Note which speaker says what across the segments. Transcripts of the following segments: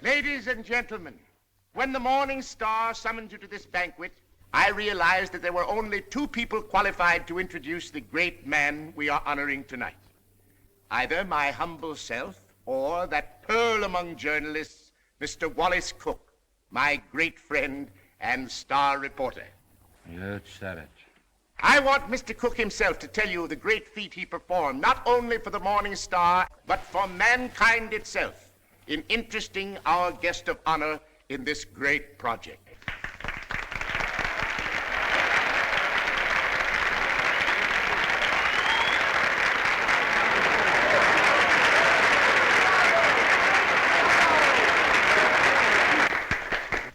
Speaker 1: Ladies and gentlemen, when the Morning Star summoned you to this banquet, I realized that there were only two people qualified to introduce the great man we are honoring tonight. Either my humble self or that pearl among journalists, Mr. Wallace Cook, my great friend and star reporter.
Speaker 2: You said it.
Speaker 1: I want Mr. Cook himself to tell you the great feat he performed, not only for the Morning Star, but for mankind itself, in interesting our guest of honor in this great project.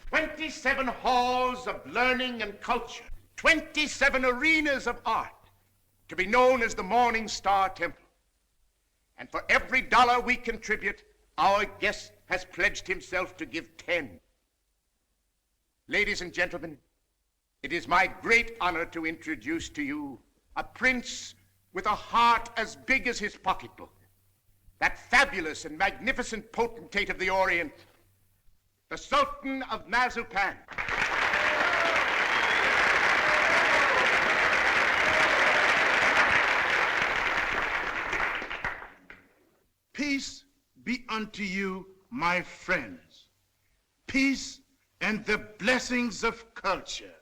Speaker 1: "27 halls of learning and culture, 27 arenas of art, to be known as the Morning Star Temple. And for every dollar we contribute, our guest has pledged himself to give 10. Ladies and gentlemen, it is my great honor to introduce to you a prince with a heart as big as his pocketbook, that fabulous and magnificent potentate of the Orient, the Sultan of Mazupan.
Speaker 3: Peace be unto you, my friends. Peace and the blessings of culture.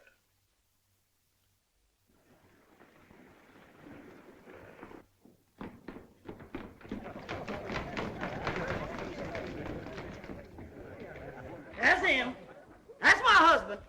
Speaker 4: That's him. That's my husband.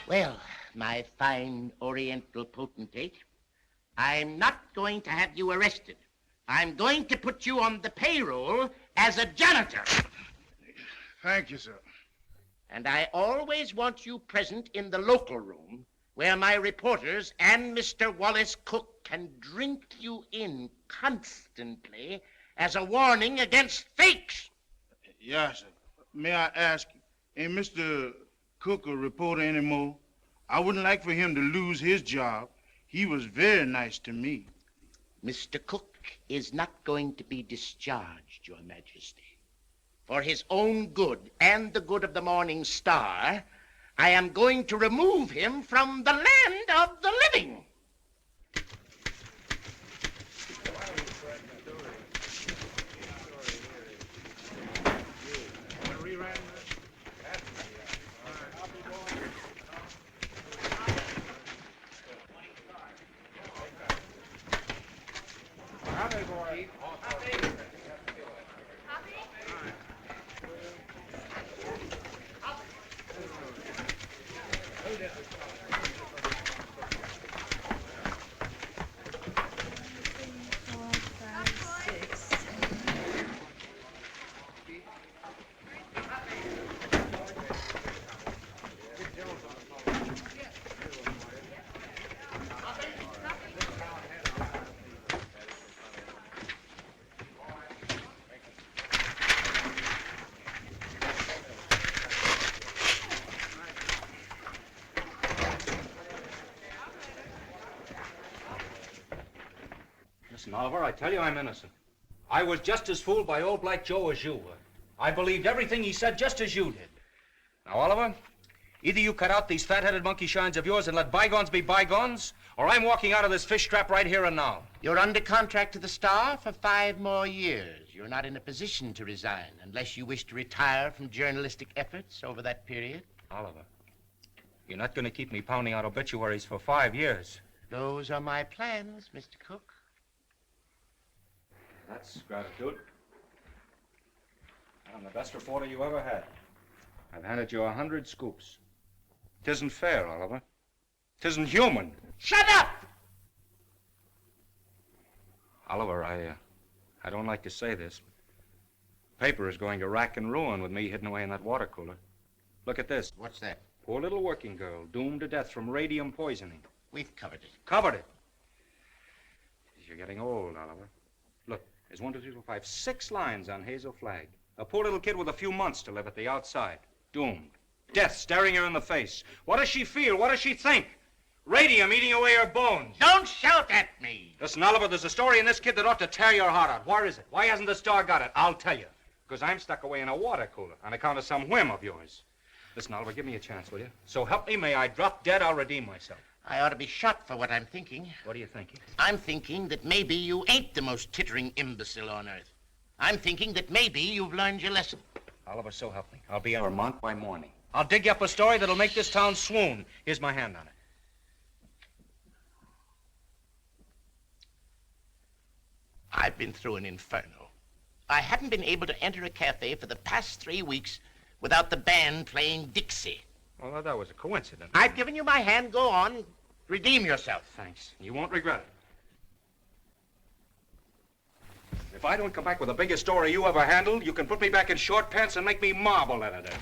Speaker 1: Well, my fine Oriental potentate, I'm not going to have you arrested. I'm going to put you on the payroll as a janitor.
Speaker 3: Thank you, sir.
Speaker 1: And I always want you present in the local room where my reporters and Mr. Wallace Cook can drink you in constantly as a warning against fakes.
Speaker 3: Yes, sir. May I ask, ain't Mr. Cook a reporter anymore? I wouldn't like for him to lose his job. He was very nice to me.
Speaker 1: Mr. Cook is not going to be discharged, Your Majesty. For his own good and the good of the Morning Star, I am going to remove him from the land of the living.
Speaker 2: Listen, Oliver, I tell you I'm innocent. I was just as fooled by old Black Joe as you were. I believed everything he said just as you did. Now, Oliver, either you cut out these fat-headed monkey shines of yours and let bygones be bygones, or I'm walking out of this fish trap right here and now.
Speaker 1: You're under contract to the Star for 5 more years. You're not in a position to resign unless you wish to retire from journalistic efforts over that period.
Speaker 2: Oliver, you're not going to keep me pounding out obituaries for 5 years.
Speaker 1: Those are my plans, Mr. Cook.
Speaker 2: That's gratitude. I'm the best reporter you ever had. I've handed you 100 scoops. 'Tisn't fair, Oliver. 'Tisn't human.
Speaker 1: Shut up!
Speaker 2: Oliver, I don't like to say this, but paper is going to rack and ruin with me hidden away in that water cooler. Look at this.
Speaker 1: What's that?
Speaker 2: Poor little working girl, doomed to death from radium poisoning.
Speaker 1: We've covered it.
Speaker 2: Covered it. You're getting old, Oliver. Look, there's 1, 2, 3, 4, 5, 6 lines on Hazel Flagg. A poor little kid with a few months to live at the outside. Doomed. Death staring her in the face. What does she feel? What does she think? Radium eating away her bones.
Speaker 1: Don't shout at me.
Speaker 2: Listen, Oliver, there's a story in this kid that ought to tear your heart out. Where is it? Why hasn't the Star got it? I'll tell you. Because I'm stuck away in a water cooler on account of some whim of yours. Listen, Oliver, give me a chance, will you? So help me, may I drop dead, I'll redeem myself.
Speaker 1: I ought to be shot for what I'm thinking.
Speaker 2: What are you thinking?
Speaker 1: I'm thinking that maybe you ain't the most tittering imbecile on earth. I'm thinking that maybe you've learned your lesson.
Speaker 2: Oliver, so help me. I'll be in Vermont by morning. I'll dig you up a story that'll make this town swoon. Here's my hand on it.
Speaker 1: I've been through an inferno. I hadn't been able to enter a cafe for the past 3 weeks without the band playing Dixie.
Speaker 2: Well, that was a coincidence.
Speaker 1: I've given you my hand. Go on. Redeem yourself.
Speaker 2: Thanks. You won't regret it. If I don't come back with the biggest story you ever handled, you can put me back in short pants and make me marble editor.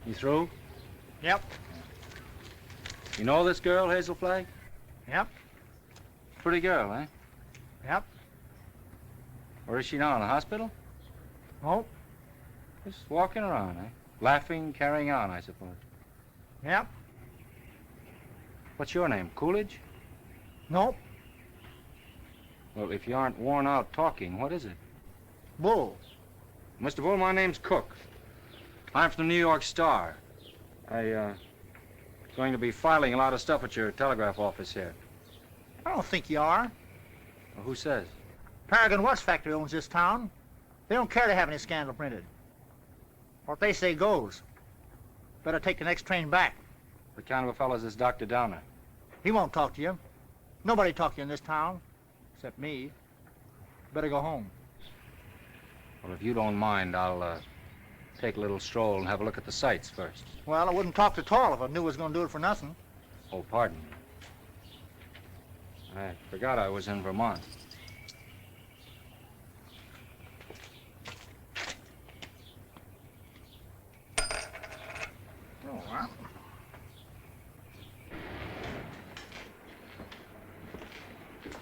Speaker 2: You through?
Speaker 4: Yep.
Speaker 2: You know this girl, Hazel Flagg?
Speaker 4: Yep.
Speaker 2: Pretty girl, eh?
Speaker 4: Yep.
Speaker 2: Where is she now, in the hospital?
Speaker 4: Oh.
Speaker 2: Just walking around, eh? Laughing, carrying on, I suppose.
Speaker 4: Yep.
Speaker 2: What's your name, Coolidge?
Speaker 4: Nope.
Speaker 2: Well, if you aren't worn out talking, what is it?
Speaker 4: Bull.
Speaker 2: Mr. Bull, my name's Cook. I'm from the New York Star. Going to be filing a lot of stuff at your telegraph office here.
Speaker 4: I don't think you are.
Speaker 2: Well, who says?
Speaker 4: Paragon Watch Factory owns this town. They don't care to have any scandal printed. What they say goes. Better take the next train back.
Speaker 2: What kind of a fellow is this Dr. Downer?
Speaker 4: He won't talk to you. Nobody talk to you in this town, except me. Better go home.
Speaker 2: Well, if you don't mind, I'll take a little stroll and have a look at the sights first.
Speaker 4: Well, I wouldn't talk to Tall if I knew I was going to do it for nothing.
Speaker 2: Oh, pardon me. I forgot I was in Vermont.
Speaker 4: Oh, well.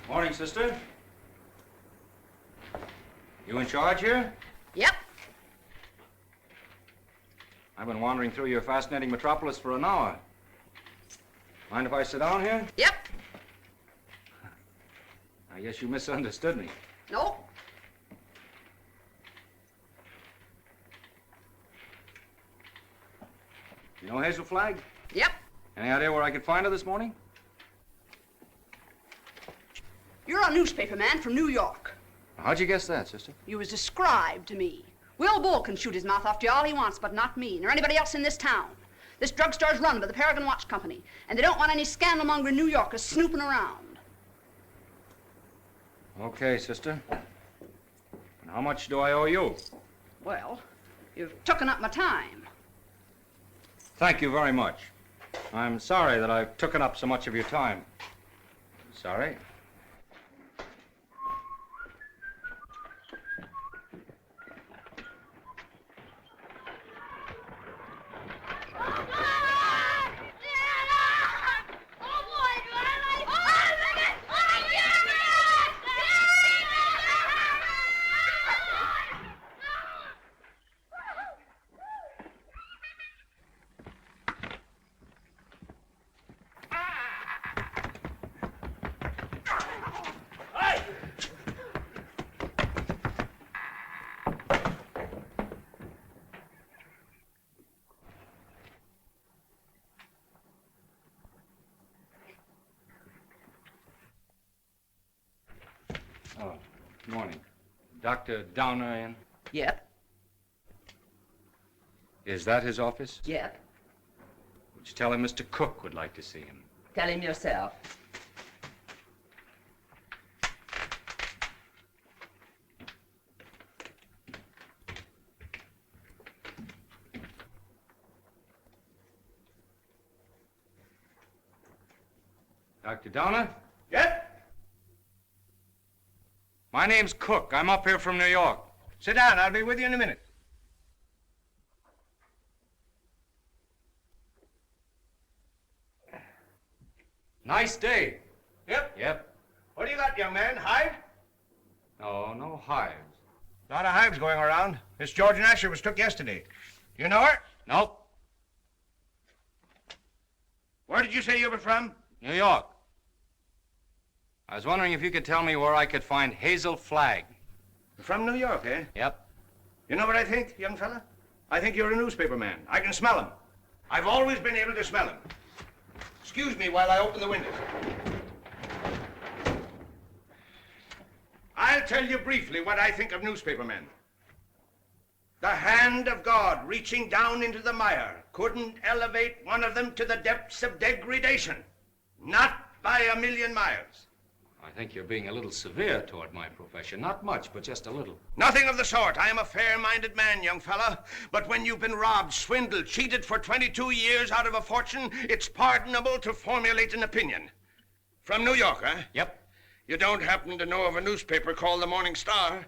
Speaker 2: Morning, sister. You in charge here?
Speaker 5: Yep.
Speaker 2: I've been wandering through your fascinating metropolis for an hour. Mind if I sit down here?
Speaker 5: Yep.
Speaker 2: I guess you misunderstood me.
Speaker 5: Nope.
Speaker 2: You know Hazel Flagg?
Speaker 5: Yep.
Speaker 2: Any idea where I could find her this morning?
Speaker 5: You're a newspaper man from New York.
Speaker 2: How'd you guess that, sister?
Speaker 5: You was described to me. Will Bull can shoot his mouth off to you all he wants, but not me, nor anybody else in this town. This drugstore's run by the Paragon Watch Company, and they don't want any scandal-mongering New Yorkers snooping around.
Speaker 2: Okay, sister. And how much do I owe you?
Speaker 5: Well, you've taken up my time.
Speaker 2: Thank you very much. I'm sorry that I've taken up so much of your time. Sorry. Oh, morning. Dr. Downer in?
Speaker 5: Yep.
Speaker 2: Is that his office?
Speaker 5: Yep.
Speaker 2: Would you tell him Mr. Cook would like to see him?
Speaker 5: Tell him yourself.
Speaker 2: Dr. Downer?
Speaker 1: Yep.
Speaker 2: My name's Cook. I'm up here from New York.
Speaker 1: Sit down. I'll be with you in a minute.
Speaker 2: Nice day.
Speaker 1: Yep.
Speaker 2: Yep.
Speaker 1: What do you got, young man? Hive?
Speaker 2: No hives.
Speaker 1: Lot of hives going around. Miss George Asher was took yesterday. You know her?
Speaker 2: Nope.
Speaker 1: Where did you say you were from?
Speaker 2: New York. I was wondering if you could tell me where I could find Hazel Flagg.
Speaker 1: From New York, eh?
Speaker 2: Yep.
Speaker 1: You know what I think, young fella? I think you're a newspaper man. I can smell him. I've always been able to smell him. Excuse me while I open the window. I'll tell you briefly what I think of newspaper men. The hand of God reaching down into the mire couldn't elevate one of them to the depths of degradation. Not by a million miles.
Speaker 2: I think you're being a little severe toward my profession. Not much, but just a little.
Speaker 1: Nothing of the sort. I am a fair-minded man, young fella. But when you've been robbed, swindled, cheated for 22 years out of a fortune, it's pardonable to formulate an opinion. From New York, huh?
Speaker 2: Yep.
Speaker 1: You don't happen to know of a newspaper called the Morning Star?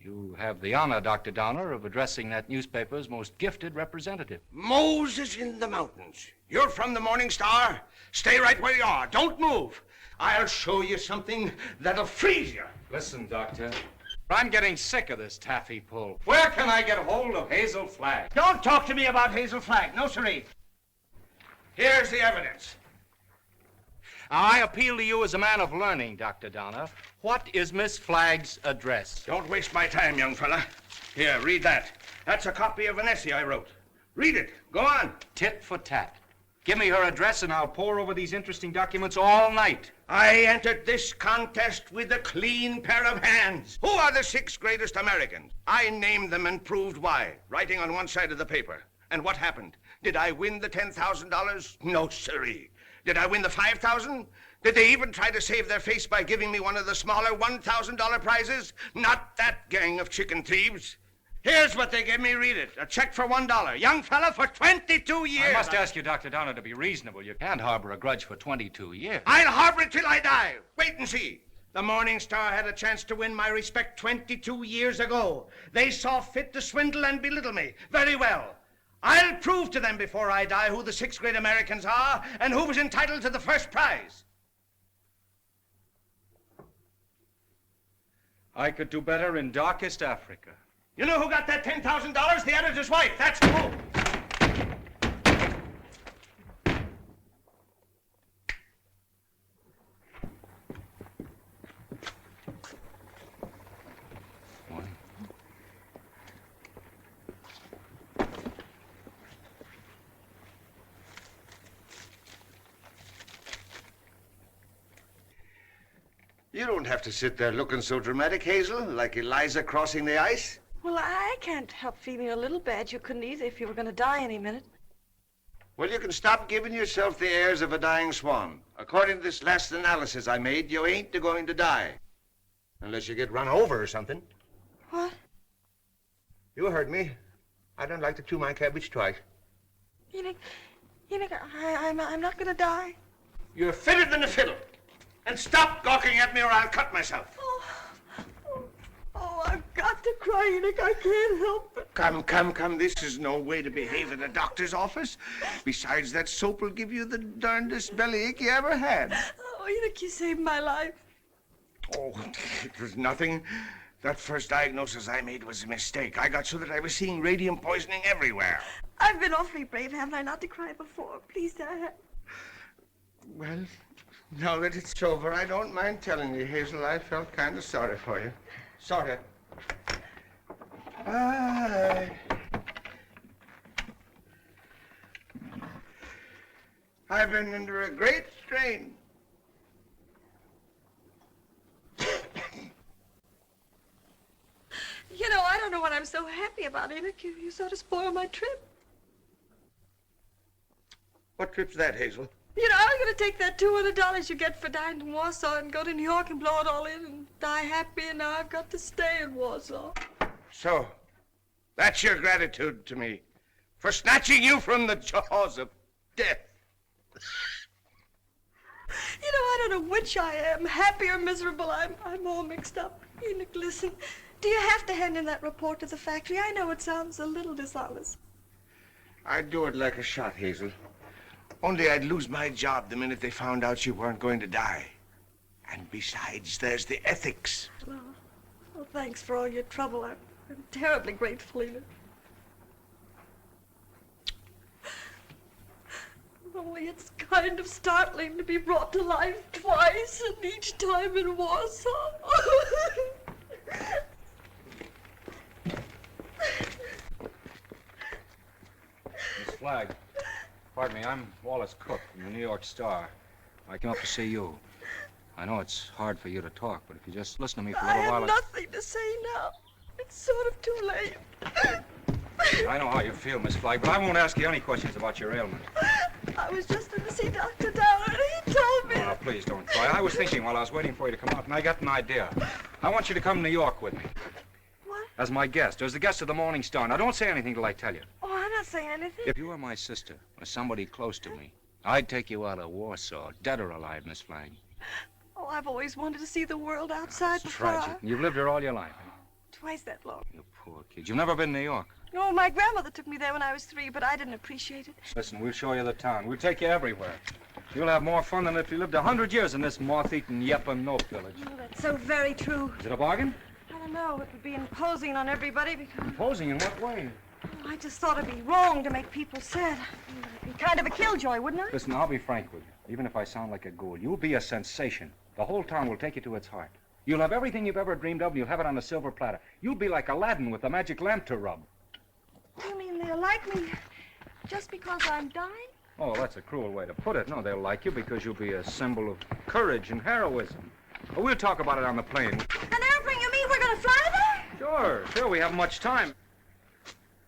Speaker 2: You have the honor, Dr. Downer, of addressing that newspaper's most gifted representative.
Speaker 1: Moses in the mountains. You're from the Morning Star? Stay right where you are. Don't move. I'll show you something that'll freeze you.
Speaker 2: Listen, Doctor. I'm getting sick of this taffy pull. Where can I get hold of Hazel Flagg?
Speaker 1: Don't talk to me about Hazel Flagg. No, sirree. Here's the evidence.
Speaker 2: I appeal to you as a man of learning, Dr. Downer. What is Miss Flagg's address?
Speaker 1: Don't waste my time, young fella. Here, read that. That's a copy of an essay I wrote. Read it. Go on.
Speaker 2: Tit for tat. Give me her address and I'll pore over these interesting documents all night.
Speaker 1: I entered this contest with a clean pair of hands. Who are the 6 greatest Americans? I named them and proved why, writing on one side of the paper. And what happened? Did I win the $10,000? No, sirree. Did I win the $5,000? Did they even try to save their face by giving me one of the smaller $1,000 prizes? Not that gang of chicken thieves. Here's what they gave me. Read it. A check for $1. Young fella, for 22 years.
Speaker 2: I must ask you, Dr. Downer, to be reasonable. You can't harbor a grudge for 22 years.
Speaker 1: I'll harbor it till I die. Wait and see. The Morning Star had a chance to win my respect 22 years ago. They saw fit to swindle and belittle me. Very well. I'll prove to them before I die who the 6 great Americans are and who was entitled to the first prize.
Speaker 2: I could do better in darkest Africa.
Speaker 1: You know who got that $10,000? The editor's wife. That's who.
Speaker 6: You don't have to sit there looking so dramatic, Hazel, like Eliza crossing the ice.
Speaker 7: Well, I can't help feeling a little bad. You couldn't either if you were going to die any minute.
Speaker 6: Well, you can stop giving yourself the airs of a dying swan. According to this last analysis I made, you ain't going to die. Unless you get run over or something.
Speaker 7: What?
Speaker 6: You heard me. I don't like to chew my cabbage twice.
Speaker 7: You think I'm not going to die?
Speaker 1: You're fitter than a fiddle. And stop gawking at me or I'll cut myself.
Speaker 7: Oh, I've got to cry, Enoch. I can't help it.
Speaker 1: Come. This is no way to behave in a doctor's office. Besides, that soap will give you the darndest bellyache you ever had.
Speaker 7: Oh, Enoch, you saved my life.
Speaker 1: Oh, it was nothing. That first diagnosis I made was a mistake. I got so that I was seeing radium poisoning everywhere.
Speaker 7: I've been awfully brave, haven't I, not to cry before? Please, Dad.
Speaker 1: Well, now that it's over, I don't mind telling you, Hazel, I felt kind of sorry for you. Sort of. I've been under a great strain.
Speaker 7: You know, I don't know what I'm so happy about, Enoch. You sort of spoiled my trip.
Speaker 1: What trip's that, Hazel?
Speaker 7: You know, I was going to take that $200 you get for dying in Warsaw and go to New York and blow it all in and die happy, and now I've got to stay in Warsaw.
Speaker 1: So, that's your gratitude to me for snatching you from the jaws of death.
Speaker 7: matter which I am, happy or miserable, I'm all mixed up. Enoch, listen. Do you have to hand in that report to the factory? I know it sounds a little dishonest.
Speaker 6: I'd do it like a shot, Hazel. Only I'd lose my job the minute they found out you weren't going to die. And besides, there's the ethics.
Speaker 7: Well, thanks for all your trouble. I'm terribly grateful, Enoch. Only it's kind of startling to be brought to life twice, and each time in Warsaw.
Speaker 2: Miss Flagg, pardon me, I'm Wallace Cook from the New York Star. I came up to see you. I know it's hard for you to talk, but if you just listen to me for a
Speaker 7: I
Speaker 2: little while...
Speaker 7: have nothing to say now. It's sort of too late.
Speaker 2: I know how you feel, Miss Flagg, but I won't ask you any questions about your ailment.
Speaker 7: I was just going to see Dr. Downer, and he told me...
Speaker 2: Oh, now, please don't cry. I was thinking while I was waiting for you to come out, and I got an idea. I want you to come to New York with me.
Speaker 7: What?
Speaker 2: As my guest, as the guest of the Morning Star. Now, don't say anything till I tell you.
Speaker 7: Oh, I'm not saying anything.
Speaker 2: If you were my sister, or somebody close to me, I'd take you out of Warsaw, dead or alive, Miss Flagg.
Speaker 7: Oh, I've always wanted to see the world outside
Speaker 2: It's
Speaker 7: before.
Speaker 2: tragic. You've lived here all your life.
Speaker 7: Twice that long.
Speaker 2: You poor kid. You've never been to New York.
Speaker 7: Oh, my grandmother took me there when I was 3, but I didn't appreciate it.
Speaker 2: Listen, we'll show you the town. We'll take you everywhere. You'll have more fun than if you lived 100 years in this moth-eaten Yep-and-Nope village.
Speaker 7: Oh, that's so very true.
Speaker 2: Is it a bargain?
Speaker 7: I don't know. It would be imposing on everybody because
Speaker 2: Imposing in what way?
Speaker 7: I just thought it'd be wrong to make people sad. It'd be kind of a killjoy, wouldn't I?
Speaker 2: Listen, I'll be frank with you. Even if I sound like a ghoul, you'll be a sensation. The whole town will take you to its heart. You'll have everything you've ever dreamed of, and you'll have it on a silver platter. You'll be like Aladdin with the magic lamp to rub.
Speaker 7: You mean they'll like me just because I'm dying?
Speaker 2: Oh, that's a cruel way to put it. No, they'll like you because you'll be a symbol of courage and heroism. Well, we'll talk about it on the plane.
Speaker 7: An airplane, you mean we're going to fly there?
Speaker 2: Sure, we haven't much time.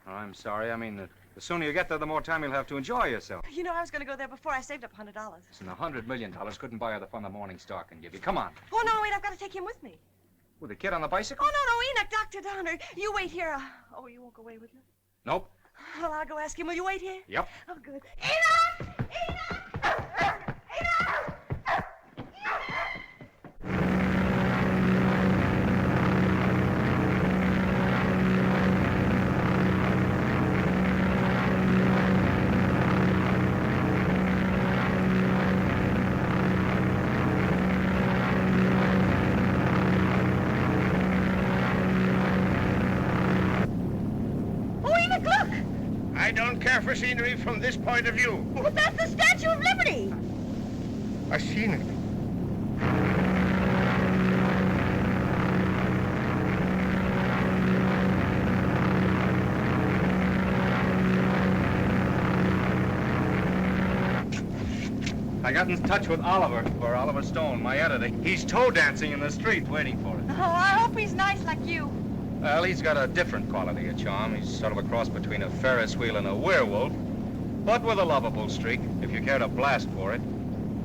Speaker 2: Oh, I'm sorry. I mean, the sooner you get there, the more time you'll have to enjoy yourself.
Speaker 7: You know, I was going to go there before I saved up $100.
Speaker 2: Listen, $100 million couldn't buy you the fun the Morning Star can give you. Come on.
Speaker 7: Oh, no, wait, I've got to take him with me.
Speaker 2: With the kid on the bicycle?
Speaker 7: Oh, no, Enoch, Dr. Downer. You wait here. Oh, you won't go away with me?
Speaker 2: Nope.
Speaker 7: Well, I'll go ask him. Will you wait here?
Speaker 2: Yep.
Speaker 7: Oh, good. Enoch! Enoch! Enoch!
Speaker 6: I don't care for scenery from this point of view.
Speaker 7: But that's the Statue of Liberty.
Speaker 6: I've seen it.
Speaker 2: I got in touch with Oliver Stone, my editor. He's toe dancing in the street waiting for us.
Speaker 7: Oh, I hope he's nice like you.
Speaker 2: Well, he's got a different quality of charm. He's sort of a cross between a Ferris wheel and a werewolf, but with a lovable streak, if you care to blast for it.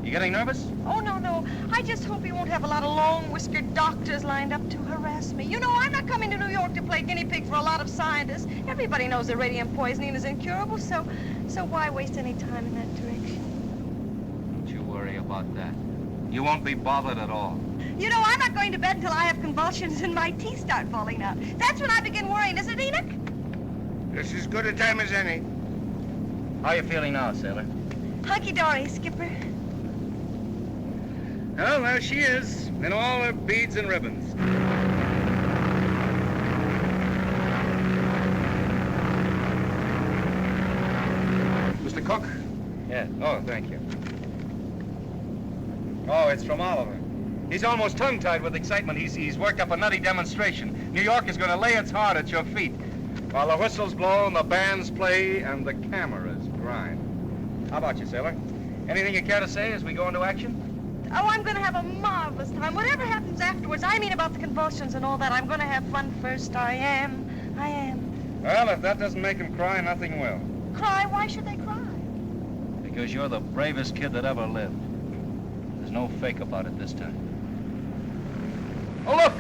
Speaker 2: You getting nervous?
Speaker 7: Oh, no. I just hope he won't have a lot of long-whiskered doctors lined up to harass me. You know, I'm not coming to New York to play guinea pig for a lot of scientists. Everybody knows that radium poisoning is incurable, so why waste any time in that direction?
Speaker 2: Don't you worry about that. You won't be bothered at all.
Speaker 7: You know, I'm not going to bed until I have convulsions and my teeth start falling out. That's when I begin worrying, isn't it, Enoch?
Speaker 6: This is as good a time as any.
Speaker 2: How are you feeling now, sailor?
Speaker 7: Hunky-dory, Skipper.
Speaker 2: Well, there she is, in all her beads and ribbons. Mr. Cook? Yeah. Oh, thank you. Oh, it's from Oliver. He's almost tongue-tied with excitement. He's worked up a nutty demonstration. New York is going to lay its heart at your feet while the whistles blow and the bands play and the cameras grind. How about you, sailor? Anything you care to say as we go into action?
Speaker 7: Oh, I'm going to have a marvelous time. Whatever happens afterwards, I mean about the convulsions and all that, I'm going to have fun first. I am.
Speaker 2: Well, if that doesn't make him cry, nothing will.
Speaker 7: Cry? Why should they cry?
Speaker 2: Because you're the bravest kid that ever lived. There's no fake about it this time. Oh, look!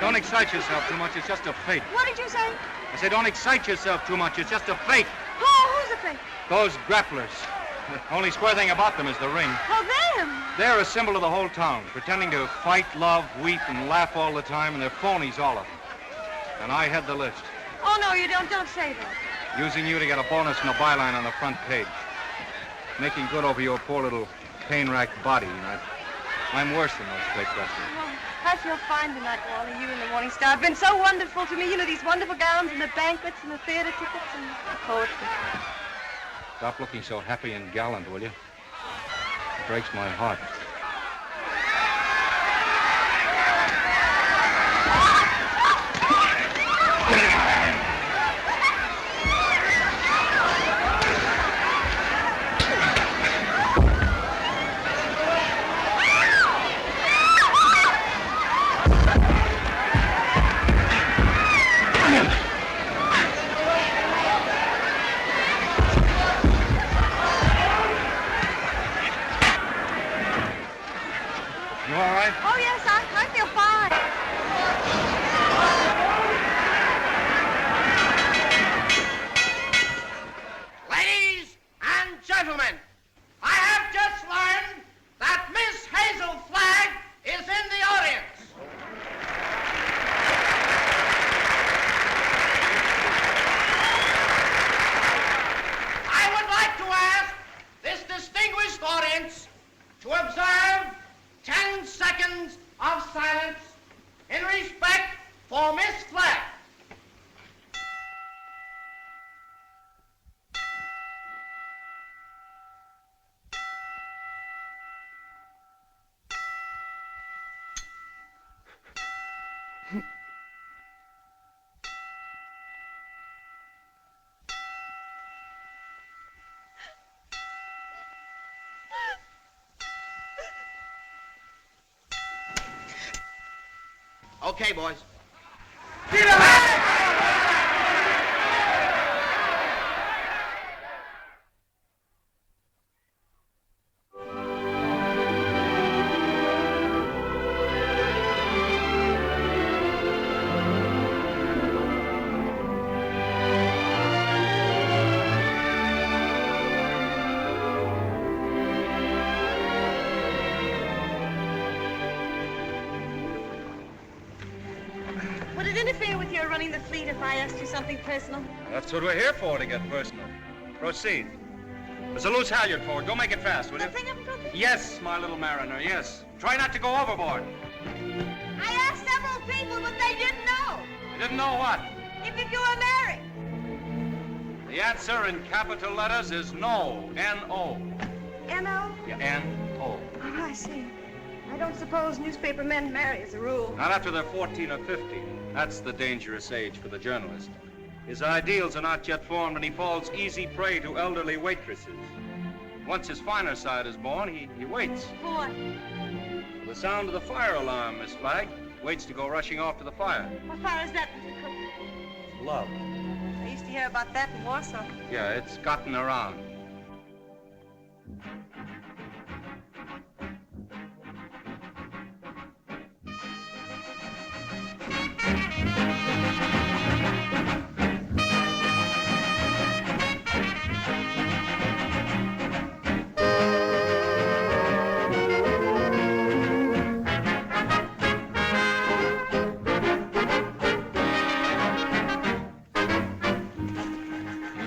Speaker 2: Don't excite yourself too much. It's just a fake.
Speaker 7: What did you say?
Speaker 2: I said don't excite yourself too much. It's just a fake.
Speaker 7: Oh, who's the fake?
Speaker 2: Those grapplers. The only square thing about them is the ring.
Speaker 7: Oh, them.
Speaker 2: They're a symbol of the whole town, pretending to fight, love, weep, and laugh all the time, and they're phonies, all of them. And I head the list,
Speaker 7: Oh, no, you don't. Don't say that.
Speaker 2: using you to get a bonus and a byline on the front page. Making good over your poor little pain-racked body. I'm worse than those fake wrestlers.
Speaker 7: Oh, I feel fine tonight, Wally. You and the Morning Star have been so wonderful to me. You know, these wonderful gowns and the banquets and the theater tickets and the poetry.
Speaker 2: Stop looking so happy and gallant, will you? It breaks my heart. You all right?
Speaker 7: Oh, yes, I feel fine.
Speaker 1: Ladies and gentlemen, I have just learned that Miss Hazel Flagg is in the audience. I would like to ask this distinguished audience to observe 10 seconds of silence in respect for Miss Flagg. Okay, boys.
Speaker 7: Would it interfere with your running the fleet if I asked you something personal?
Speaker 2: That's what we're here for, to get personal. Proceed. There's a loose halyard forward. Go make it fast, will you?
Speaker 7: Nothing up broken?
Speaker 2: Yes, my little mariner, yes. Try not to go overboard.
Speaker 7: I asked several people, but they didn't know.
Speaker 2: You didn't know what?
Speaker 7: If you were married.
Speaker 2: The answer in capital letters is no. N-O.
Speaker 7: N-O?
Speaker 2: Yeah, N-O.
Speaker 7: Oh, I see. I don't suppose newspaper men marry as a rule.
Speaker 2: Not after they're 14 or 15. That's the dangerous age for the journalist. His ideals are not yet formed, and he falls easy prey to elderly waitresses. Once his finer side is born, he waits.
Speaker 7: For what?
Speaker 2: For the sound of the fire alarm, Miss Flagg. Waits to go rushing off to the fire.
Speaker 7: What fire is that, Mr. Cook?
Speaker 2: Love.
Speaker 7: I used to hear about that in Warsaw.
Speaker 2: Yeah, it's gotten around.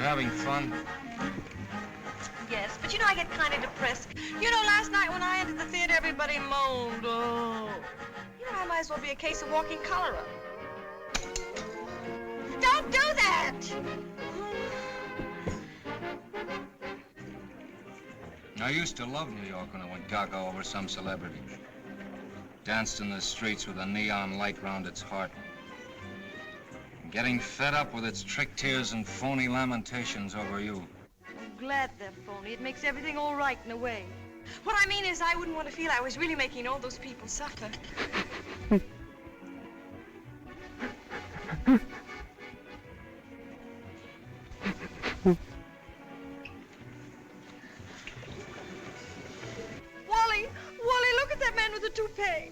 Speaker 2: Having fun?
Speaker 7: Yes, but you know I get kind of depressed. You know, last night when I entered the theater, everybody moaned. Oh. You know, I might as well be a case of walking cholera. Don't do that!
Speaker 2: I used to love New York when I went gaga over some celebrity. Danced in the streets with a neon light round its heart. Getting fed up with its trick tears and phony lamentations over you.
Speaker 7: I'm glad they're phony. It makes everything all right in a way. What I mean is I wouldn't want to feel I was really making all those people suffer. Wally, look at that man with the toupee.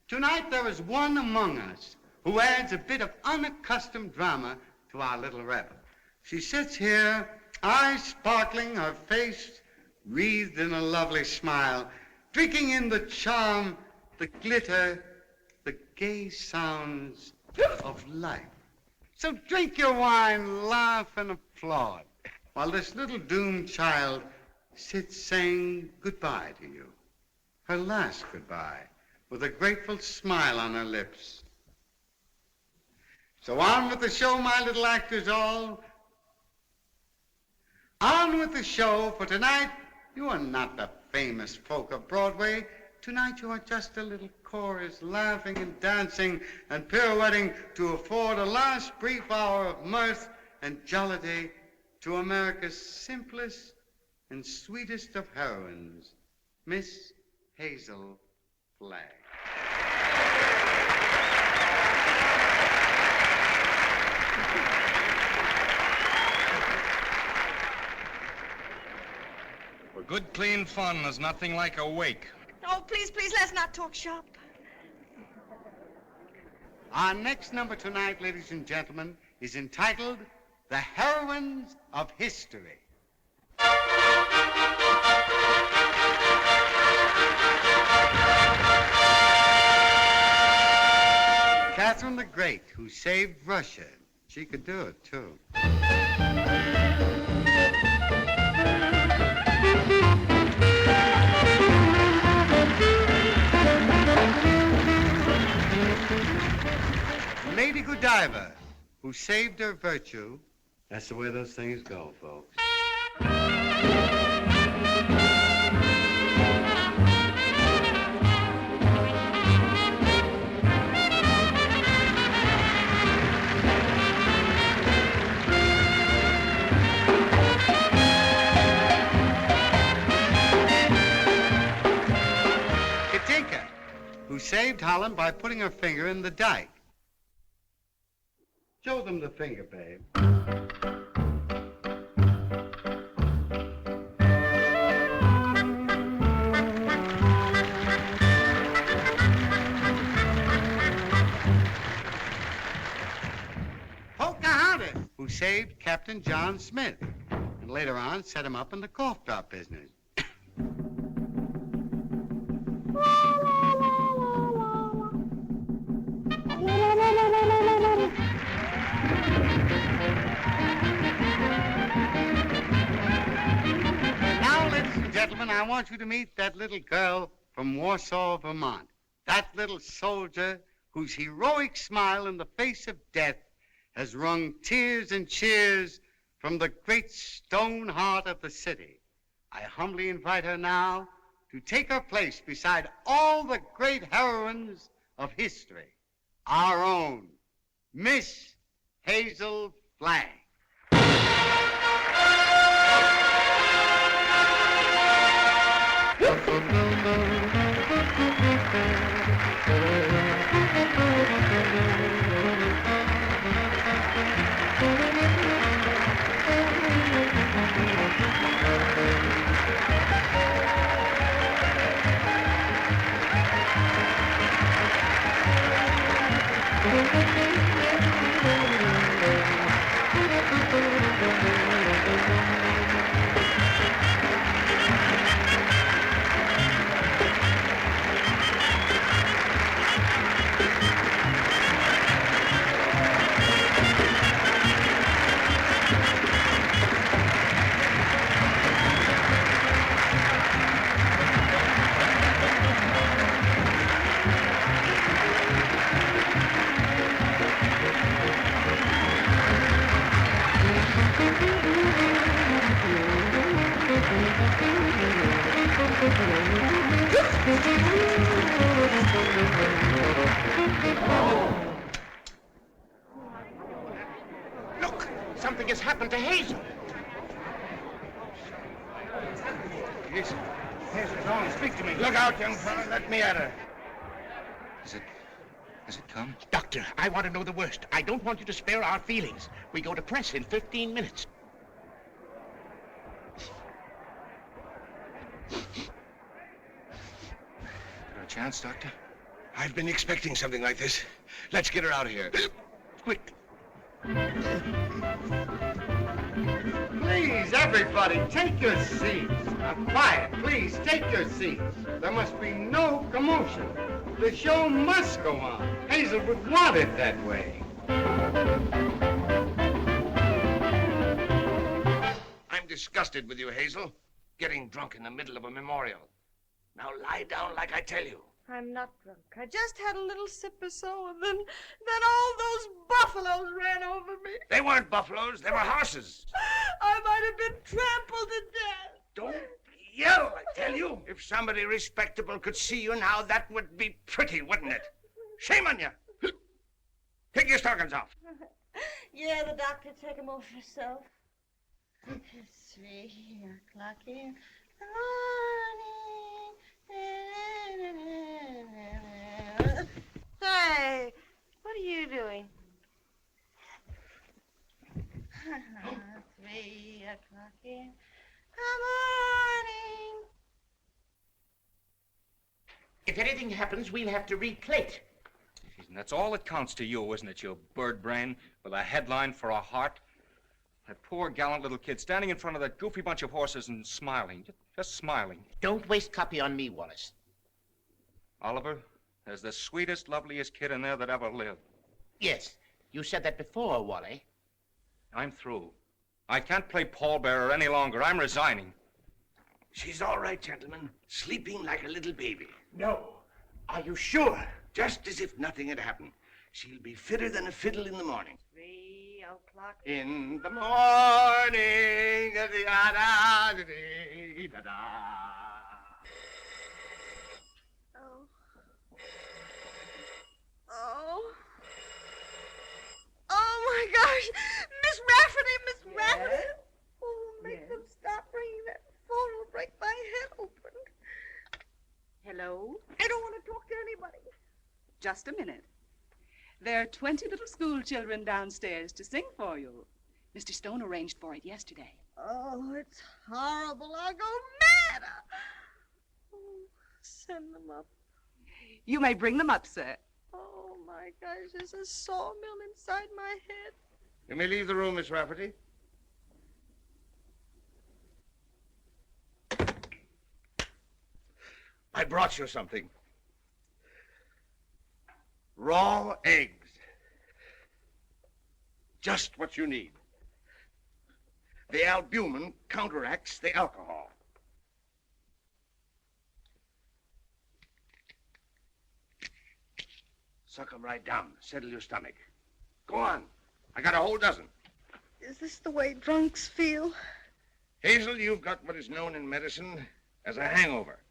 Speaker 8: Tonight there is one among us who adds a bit of unaccustomed drama to our little revel. She sits here, eyes sparkling, her face wreathed in a lovely smile, drinking in the charm, the glitter, the gay sounds of life. So drink your wine, laugh, and applaud, while this little doomed child sits saying goodbye to you, her last goodbye, with a grateful smile on her lips. So on with the show, my little actors all. On with the show, for tonight you are not the famous folk of Broadway. Tonight you are just a little chorus, laughing and dancing and pirouetting to afford a last brief hour of mirth and jollity to America's simplest and sweetest of heroines, Miss Hazel Flagg.
Speaker 9: For good, clean fun, there's nothing like a wake.
Speaker 7: Oh, please, please, let's not talk shop.
Speaker 8: Our next number tonight, ladies and gentlemen, is entitled The Heroines of History. Catherine the Great, who saved Russia. She could do it, too. Lady Godiva, who saved her virtue. That's the way those things go, folks. Katinka, who saved Holland by putting her finger in the dike. Show them the finger, babe. Pocahontas, who saved Captain John Smith, and later on set him up in the cough drop business. I want you to meet that little girl from Warsaw, Vermont. That little soldier whose heroic smile in the face of death has wrung tears and cheers from the great stone heart of the city. I humbly invite her now to take her place beside all the great heroines of history. Our own Miss Hazel Flagg.
Speaker 1: Look, something has happened to Hazel.
Speaker 3: Yes, Hazel's on. Speak to me.
Speaker 1: Look out, young fella. Let me at her.
Speaker 2: Has it come?
Speaker 1: Doctor, I want to know the worst. I don't want you to spare our feelings. We go to press in 15 minutes.
Speaker 2: Got a
Speaker 3: chance, Doctor?
Speaker 6: I've been expecting something like this. Let's get her out of here. Quick.
Speaker 8: Please, everybody, take your seats. Now, quiet, please, take your seats. There must be no commotion. The show must go on. Hazel would want it that way.
Speaker 6: I'm disgusted with you, Hazel. Getting drunk in the middle of a memorial. Now lie down like I tell you.
Speaker 7: I'm not drunk. I just had a little sip or so, and then all those buffaloes ran over me.
Speaker 6: They weren't buffaloes, they were horses.
Speaker 7: I might have been trampled to death.
Speaker 6: Don't yell, I tell you. If somebody respectable could see you now, that would be pretty, wouldn't it? Shame on you. Take your stockings off.
Speaker 7: Yeah, the doctor, take him off yourself. It's 3 o'clock in the morning. Hey, what are you doing? 3 o'clock in the morning.
Speaker 1: If anything happens, we'll have to replate.
Speaker 2: And that's all that counts to you, isn't it, you bird brain with a headline for a heart? That poor, gallant little kid standing in front of that goofy bunch of horses and smiling, just smiling.
Speaker 1: Don't waste copy on me, Wallace.
Speaker 2: Oliver, there's the sweetest, loveliest kid in there that ever lived.
Speaker 1: Yes, you said that before, Wally.
Speaker 2: I'm through. I can't play pallbearer any longer. I'm resigning.
Speaker 6: She's all right, gentlemen. Sleeping like a little baby.
Speaker 1: No. Are you sure?
Speaker 6: Just as if nothing had happened. She'll be fitter than a fiddle in the morning.
Speaker 7: 3 o'clock.
Speaker 6: In the morning.
Speaker 7: Oh. Oh. Oh my gosh! Miss Rafferty, Miss Rafferty! Oh, make them stop ringing that phone. It'll break my head open.
Speaker 10: Hello?
Speaker 7: I don't want to talk to anybody.
Speaker 10: Just a minute. There are 20 little school children downstairs to sing for you. Mr. Stone arranged for it yesterday.
Speaker 7: Oh, it's horrible. I'll go mad. Oh, send them up.
Speaker 10: You may bring them up, sir.
Speaker 7: Oh, my gosh, there's a sawmill inside my head.
Speaker 6: You may leave the room, Miss Rafferty. I brought you something. Raw eggs. Just what you need. The albumin counteracts the alcohol. Suck 'em right down. Settle your stomach. Go on. I got a whole dozen.
Speaker 7: Is this the way drunks feel?
Speaker 6: Hazel, you've got what is known in medicine as a hangover.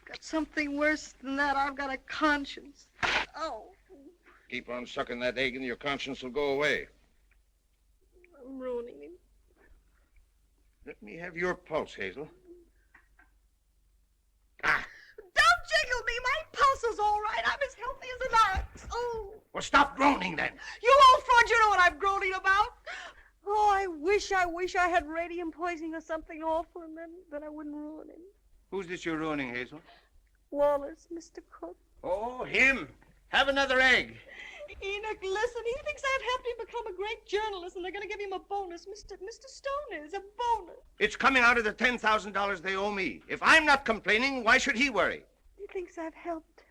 Speaker 7: Got something worse than that. I've got a conscience. Oh,
Speaker 6: Keep on sucking that egg and your conscience will go away.
Speaker 7: I'm ruining him.
Speaker 6: Let me have your pulse, Hazel.
Speaker 7: Don't jiggle me. My pulse is all right. I'm as healthy as an ox. Oh.
Speaker 6: Well, stop groaning then.
Speaker 7: You old fraud, you know what I'm groaning about. Oh, I wish I had radium poisoning or something awful, and then I wouldn't ruin him.
Speaker 6: Who's this you're ruining, Hazel?
Speaker 7: Wallace, Mr. Cook.
Speaker 6: Oh, him. Have another egg.
Speaker 7: Enoch, listen, he thinks I've helped him become a great journalist, and they're going to give him a bonus. Mr. Stone is a bonus.
Speaker 6: It's coming out of the $10,000 they owe me. If I'm not complaining, why should he worry?
Speaker 7: He thinks I've helped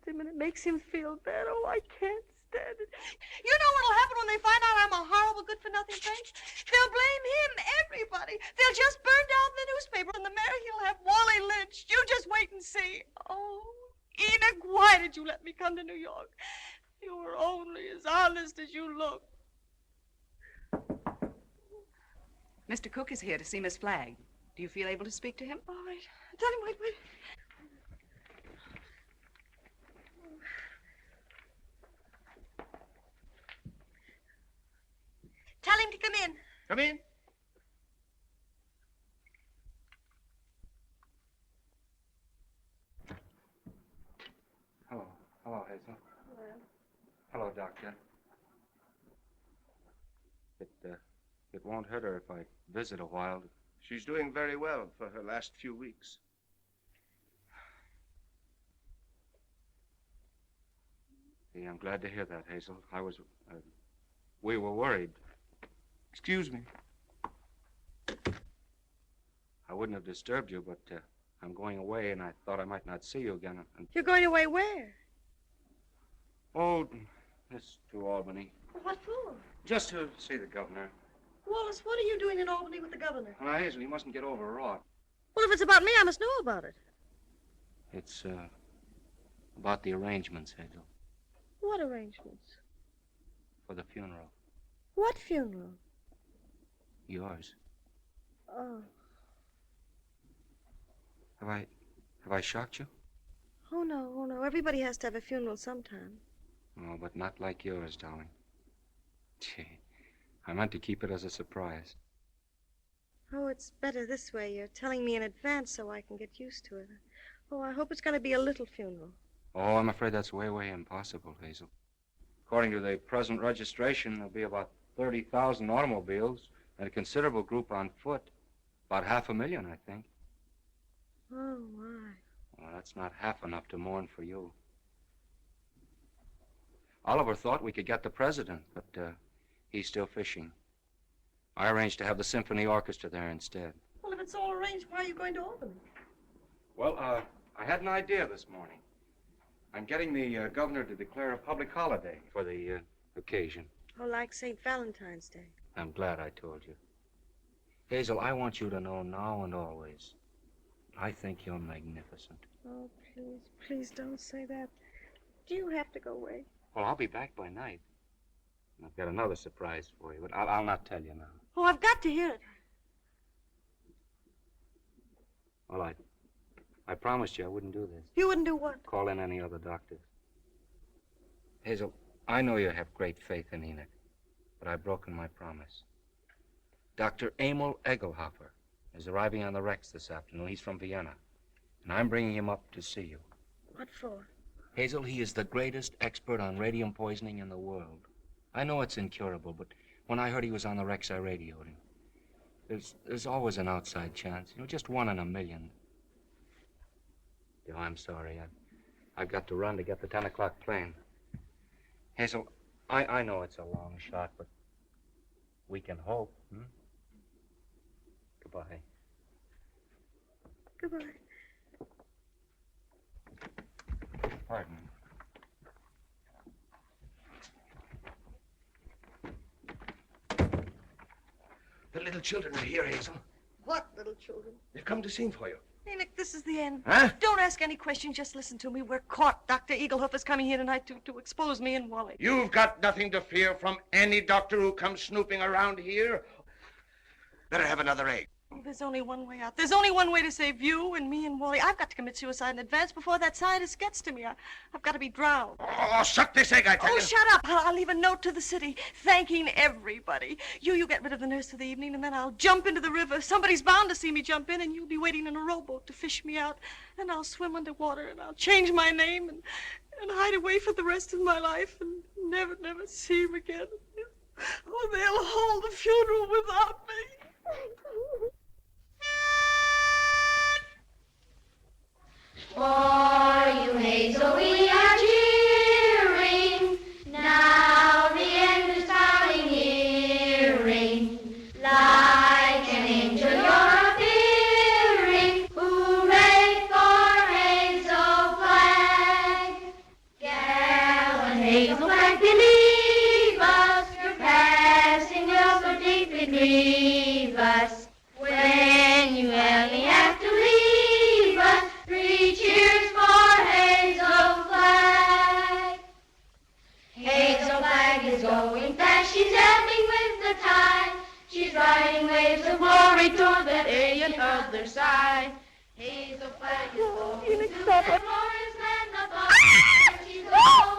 Speaker 7: him, and it makes him feel bad. Oh, I can't stand it. You know what'll happen when they find out I'm a horrible, good-for-nothing thing? They'll blame him, everybody. They'll just burn down the newspaper, and the mayor, he'll have Wally lynched. You just wait and see. Oh, Enoch, why did you let me come to New York? You were only as honest as you look.
Speaker 10: Mr. Cook is here to see Miss Flagg. Do you feel able to speak to him?
Speaker 7: All right. Tell him, wait. Tell him to come in.
Speaker 6: Come in.
Speaker 2: Hello, Hazel. Hello, Doctor. It won't hurt her if I visit a while.
Speaker 6: She's doing very well for her last few weeks.
Speaker 2: Yeah, I'm glad to hear that, Hazel. We were worried.
Speaker 3: Excuse me.
Speaker 2: I wouldn't have disturbed you, but I'm going away, and I thought I might not see you again.
Speaker 7: You're going away where?
Speaker 2: Oh, it's to Albany.
Speaker 7: What for?
Speaker 2: Just to see the governor.
Speaker 7: Wallace, what are you doing in Albany with the governor?
Speaker 2: Now, Hazel, you mustn't get overwrought.
Speaker 7: Well, if it's about me, I must know about it.
Speaker 2: It's about the arrangements, Hazel,
Speaker 7: What arrangements?
Speaker 2: for the funeral.
Speaker 7: What funeral?
Speaker 2: Yours.
Speaker 7: Oh.
Speaker 2: Have I shocked you?
Speaker 7: Oh, no. Everybody has to have a funeral sometime.
Speaker 2: Oh, but not like yours, darling. Gee, I meant to keep it as a surprise.
Speaker 7: Oh, it's better this way. You're telling me in advance so I can get used to it. Oh, I hope it's going to be a little funeral.
Speaker 2: Oh, I'm afraid that's way, way impossible, Hazel. According to the present registration, there'll be about 30,000 automobiles and a considerable group on foot. About 500,000, I think.
Speaker 7: Oh, my.
Speaker 2: Well, that's not half enough to mourn for you. Oliver thought we could get the president, but he's still fishing. I arranged to have the symphony orchestra there instead.
Speaker 7: Well, if it's all arranged, why are you going to Albany?
Speaker 2: Well, I had an idea this morning. I'm getting the governor to declare a public holiday for the occasion.
Speaker 7: Oh, like St. Valentine's Day.
Speaker 2: I'm glad I told you. Hazel, I want you to know now and always, I think you're magnificent.
Speaker 7: Oh, please don't say that. Do you have to go away?
Speaker 2: Well, I'll be back by night. And I've got another surprise for you, but I'll not tell you now.
Speaker 7: Oh, I've got to hear it.
Speaker 2: Well, I promised you I wouldn't do this.
Speaker 7: You wouldn't do what?
Speaker 2: Call in any other doctors. Hazel, I know you have great faith in Enoch, but I've broken my promise. Dr. Emil Egelhofer is arriving on the Rex this afternoon. He's from Vienna, and I'm bringing him up to see you.
Speaker 7: What for?
Speaker 2: Hazel, he is the greatest expert on radium poisoning in the world. I know it's incurable, but when I heard he was on the Rex, I radioed him. There's always an outside chance, just 1 in a million. Oh, I'm sorry. I've got to run to get the 10 o'clock plane. Hazel, I know it's a long shot, but we can hope. Goodbye.
Speaker 7: Goodbye.
Speaker 2: Pardon.
Speaker 6: The little children are here, Hazel.
Speaker 7: What little children?
Speaker 6: They've come to sing for you.
Speaker 7: Enoch, this is the end.
Speaker 6: Huh?
Speaker 7: Don't ask any questions, just listen to me. We're caught. Dr. Egelhoff is coming here tonight to expose me and Wally.
Speaker 6: You've got nothing to fear from any doctor who comes snooping around here. Better have another egg.
Speaker 7: Oh, there's only one way out. There's only one way to save you and me and Wally. I've got to commit suicide in advance before that scientist gets to me. I've got to be drowned.
Speaker 6: Oh, suck this egg, I tell
Speaker 7: Oh,
Speaker 6: you.
Speaker 7: shut up. I'll leave a note to the city thanking everybody. You get rid of the nurse for the evening, and then I'll jump into the river. Somebody's bound to see me jump in, and you'll be waiting in a rowboat to fish me out. And I'll swim underwater, and I'll change my name and hide away for the rest of my life and never see him again. Oh, they'll hold the funeral without me.
Speaker 11: For you, Hazel, we are cheering. Now the end is coming nearing. Like an angel you're appearing. Hooray for Hazel Flag. Gallant Hazel Flag, believe us. Your passing will so deeply grieve us. When you only have to leave us, 3 cheers for Hazel Flag. Hazel Flag is going fast, she's ebbing with the tide. She's riding waves of glory toward that alien other side. Hazel Flag is going to that glorious land above. And she's going.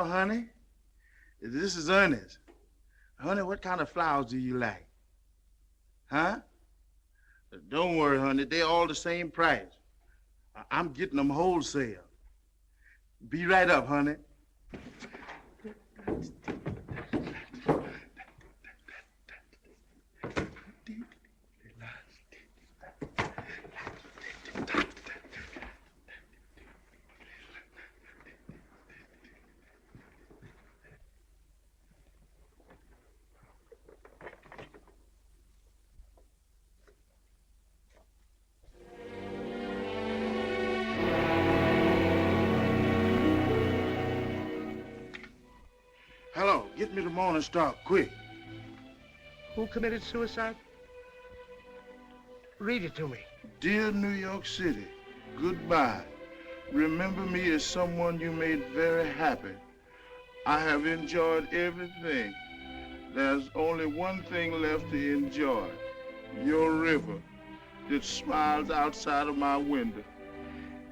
Speaker 3: honey. This is Ernest. Honey, what kind of flowers do you like? Huh? Don't worry, honey. They're all the same price. I'm getting them wholesale. Be right up, honey. Hello, get me the Morning Star, quick.
Speaker 1: Who committed suicide? Read it to me.
Speaker 3: Dear New York City, goodbye. Remember me as someone you made very happy. I have enjoyed everything. There's only one thing left to enjoy. Your river that smiles outside of my window.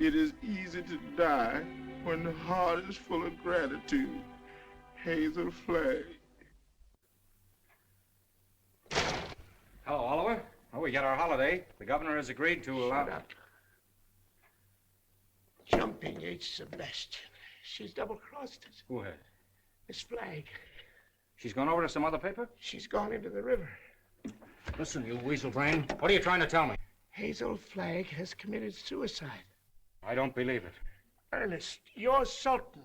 Speaker 3: It is easy to die when the heart is full of gratitude. Hazel Flagg.
Speaker 2: Hello, Oliver. Well, we got our holiday. The governor has agreed to allow...
Speaker 1: Shut up. Jumping H. Sebastian. She's double-crossed us.
Speaker 2: Who has?
Speaker 1: Miss Flagg.
Speaker 2: She's gone over to some other paper?
Speaker 1: She's gone into the river.
Speaker 2: Listen, you weasel brain. What are you trying to tell me?
Speaker 1: Hazel Flagg has committed suicide.
Speaker 2: I don't believe it.
Speaker 1: Ernest, your Sultan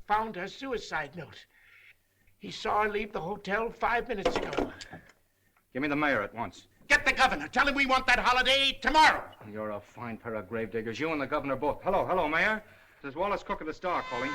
Speaker 1: found her suicide note. He saw her leave the hotel 5 minutes ago.
Speaker 2: Give me the mayor at once.
Speaker 1: Get the governor. Tell him we want that holiday tomorrow.
Speaker 2: You're a fine pair of gravediggers. You and the governor both. Hello, Mayor. This is Wallace Cook of the Star calling.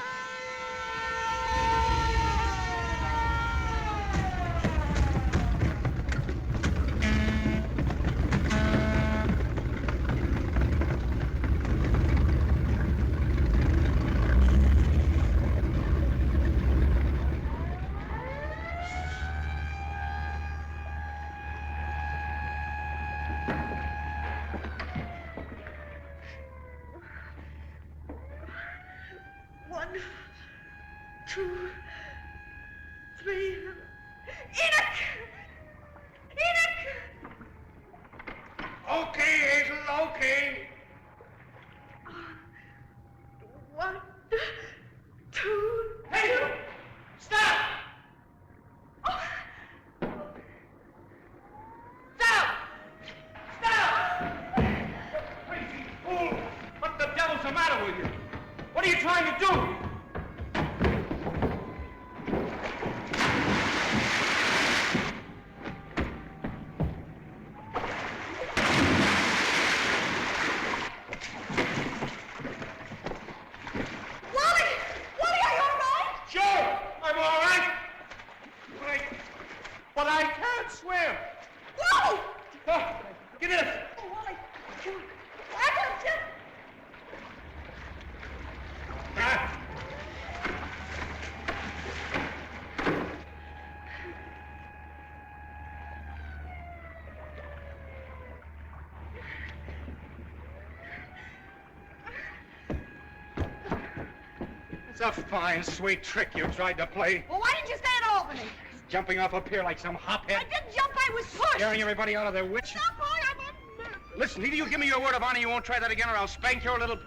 Speaker 2: It's a fine, sweet trick you tried to play.
Speaker 7: Well, why didn't you stay at Albany?
Speaker 2: Jumping off a pier like some hophead.
Speaker 7: I didn't jump, I was pushed.
Speaker 2: Scaring everybody out of their wits.
Speaker 7: Stop, boy, I'm a murderer.
Speaker 2: Listen, either you give me your word of honor you won't try that again or I'll spank your little...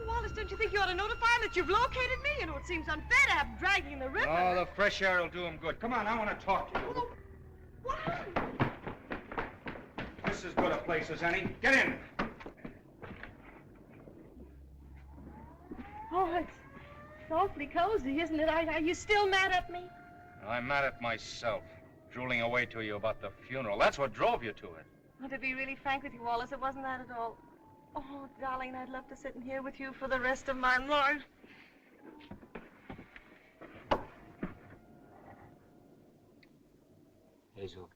Speaker 7: Wallace, don't you think you ought to notify him that you've located me? You know, it seems unfair to have him dragging in the river.
Speaker 2: Oh, the fresh air will do him good. Come on, I want to talk to you.
Speaker 7: Well, what happened?
Speaker 2: This is as good a place as any. Get in.
Speaker 7: Oh, it's awfully cozy, isn't it? Are you still mad at me?
Speaker 2: I'm mad at myself, drooling away to you about the funeral. That's what drove you to it.
Speaker 7: Well, to be really frank with you, Wallace, it wasn't that at all. Oh, darling, I'd love to sit in here with you for the rest of my life.
Speaker 2: Hazel,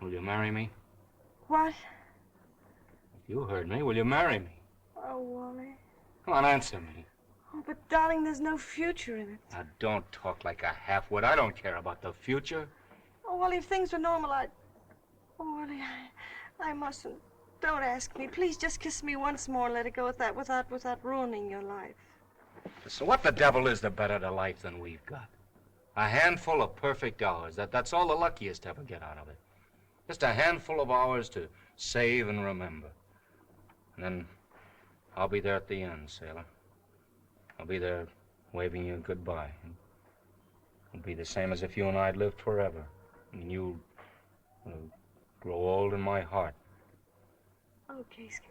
Speaker 2: will you marry me?
Speaker 7: What?
Speaker 2: You heard me. Will you marry me?
Speaker 7: Oh, Wally.
Speaker 2: Come on, answer me.
Speaker 7: Oh, but darling, there's no future in it.
Speaker 2: Now, don't talk like a half-wit. I don't care about the future.
Speaker 7: Oh, Wally, if things were normal, I'd... Oh, Wally, I mustn't. Don't ask me. Please just kiss me once more and let it go at that without ruining your life.
Speaker 2: So what the devil is the better to life than we've got? A handful of perfect hours. That's all the luckiest ever get out of it. Just a handful of hours to save and remember. And then I'll be there at the end, sailor. I'll be there waving you goodbye. It'll be the same as if you and I'd lived forever. And you'll grow old in my heart.
Speaker 7: Okay, Skipper.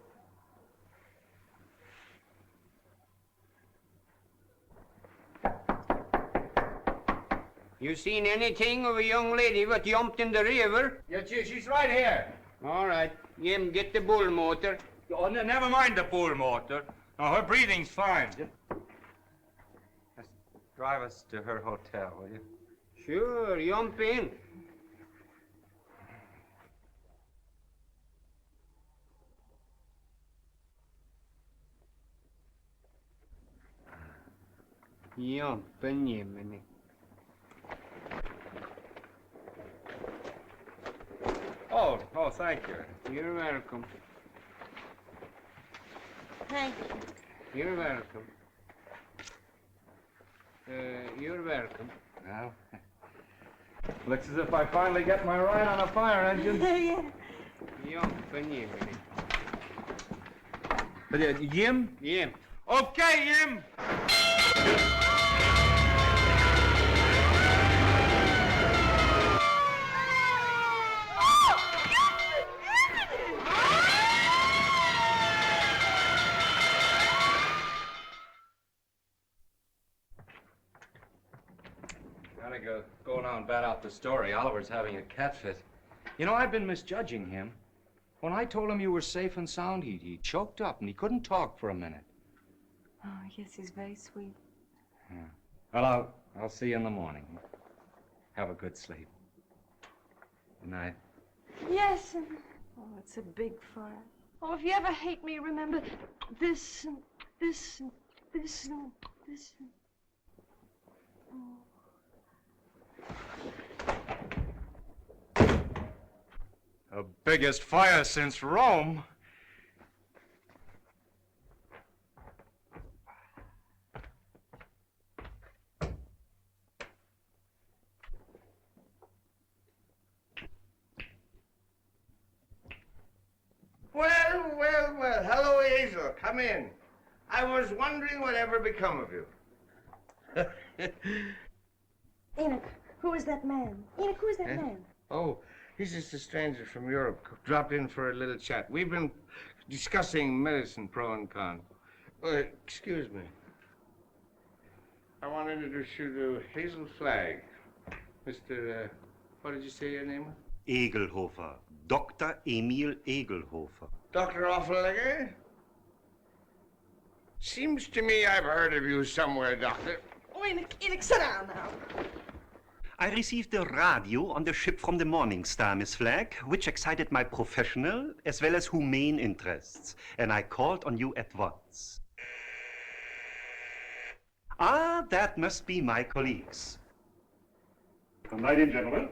Speaker 12: You seen anything of a young lady what jumped in the river?
Speaker 2: Yeah, she's right here.
Speaker 12: All right. Jim, get the bull motor.
Speaker 2: Oh, never mind the pool motor. No, her breathing's fine. Just drive us to her hotel, will you?
Speaker 12: Sure, jump in. Jump in, Jiminy.
Speaker 2: Oh, thank you.
Speaker 12: You're welcome.
Speaker 7: Thank you.
Speaker 12: You're welcome. You're welcome.
Speaker 2: Well, looks as if I finally get my ride on a fire engine.
Speaker 7: Yeah.
Speaker 12: Jump in, Jiminy.
Speaker 2: Jim?
Speaker 12: Jim.
Speaker 2: Okay, Jim. Go now and bat out the story. Oliver's having a cat fit. You know, I've been misjudging him. When I told him you were safe and sound, he choked up and he couldn't talk for a minute.
Speaker 7: Oh, yes, he's very sweet.
Speaker 2: Yeah. Well, I'll see you in the morning. Have a good sleep. Good night.
Speaker 7: Yes. Oh, it's a big fire. Oh, if you ever hate me, remember this and this and this and this and... Oh.
Speaker 2: The biggest fire since Rome.
Speaker 6: Well. Hello, Hazel. Come in. I was wondering whatever become of you.
Speaker 7: Enoch, who is that man? Enoch, who is that man?
Speaker 6: Oh, he's just a stranger from Europe. Dropped in for a little chat. We've been discussing medicine, pro and con. Excuse me. I want to introduce you to Hazel Flagg. Mr. What did you say your name was?
Speaker 13: Egelhofer. Dr. Emil Egelhofer.
Speaker 6: Dr. Offenlegger? Seems to me I've heard of you somewhere, Doctor.
Speaker 7: Oh, Enoch, sit down now.
Speaker 13: I received a radio on the ship from the Morning Star, Miss Flagg, which excited my professional as well as humane interests, and I called on you at once. Ah, that must be my colleagues. Come right in, gentlemen.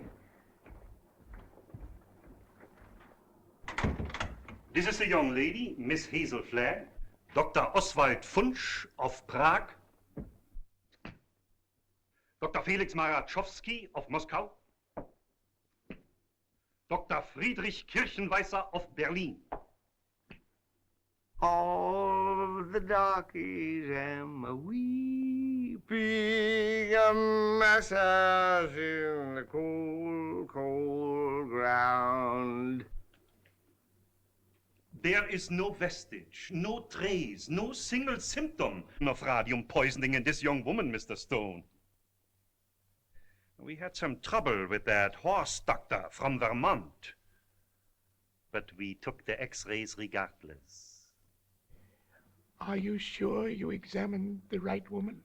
Speaker 13: This is the young lady, Miss Hazel Flagg, Dr. Oswald Funsch of Prague, Dr. Felix Marachowski of Moscow, Dr. Friedrich Kirchenweißer of Berlin.
Speaker 6: All the darkies am a weeping, a massage in the cold, cold ground.
Speaker 13: There is no vestige, no trace, no single symptom of radium poisoning in this young woman, Mr. Stone. We had some trouble with that horse doctor from Vermont, but we took the x-rays regardless.
Speaker 1: Are you sure you examined the right woman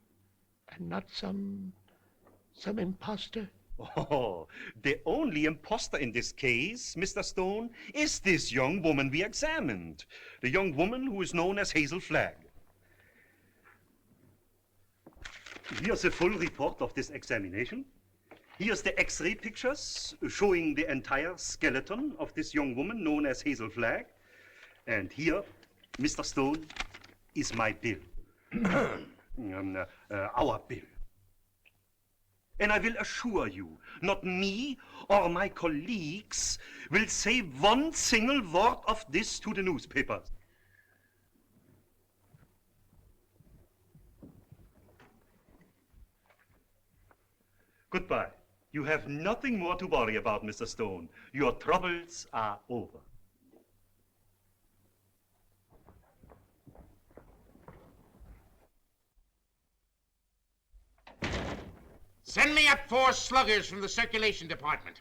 Speaker 1: and not some imposter?
Speaker 13: Oh, the only imposter in this case, Mr. Stone, is this young woman we examined. The young woman who is known as Hazel Flagg. Here's a full report of this examination. Here's the x-ray pictures showing the entire skeleton of this young woman known as Hazel Flagg. And here, Mr. Stone, is my bill. our bill. And I will assure you, not me or my colleagues will say one single word of this to the newspapers. Goodbye. You have nothing more to worry about, Mr. Stone. Your troubles are over.
Speaker 1: Send me up 4 sluggers from the circulation department.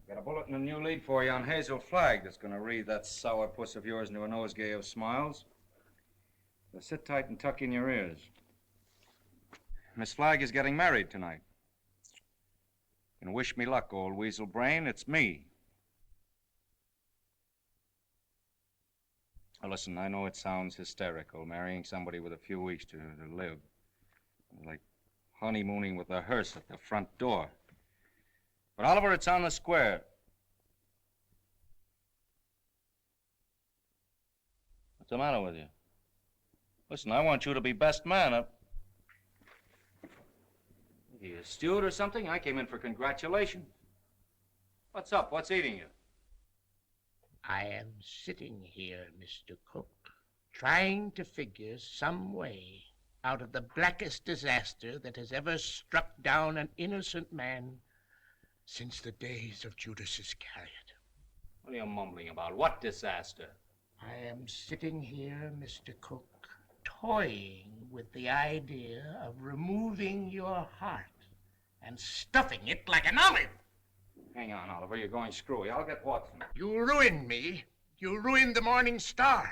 Speaker 2: Got a bulletin and a new lead for you on Hazel Flagg that's going to read that sourpuss of yours into a nosegay of smiles. So sit tight and tuck in your ears. Miss Flagg is getting married tonight. And wish me luck, old weasel brain. It's me. Now listen, I know it sounds hysterical, marrying somebody with a few weeks to live. Like honeymooning with a hearse at the front door. But Oliver, it's on the square. What's the matter with you? Listen, I want you to be best man. Are you a steward or something? I came in for congratulations. What's up? What's eating you?
Speaker 14: I am sitting here, Mr. Cook, trying to figure some way out of the blackest disaster that has ever struck down an innocent man since the days of Judas Iscariot.
Speaker 2: What are you mumbling about? What disaster?
Speaker 14: I am sitting here, Mr. Cook, toying with the idea of removing your heart and stuffing it like an olive.
Speaker 2: Hang on, Oliver. You're going screwy. I'll get Watson.
Speaker 1: You ruined me. You ruined the Morning Star.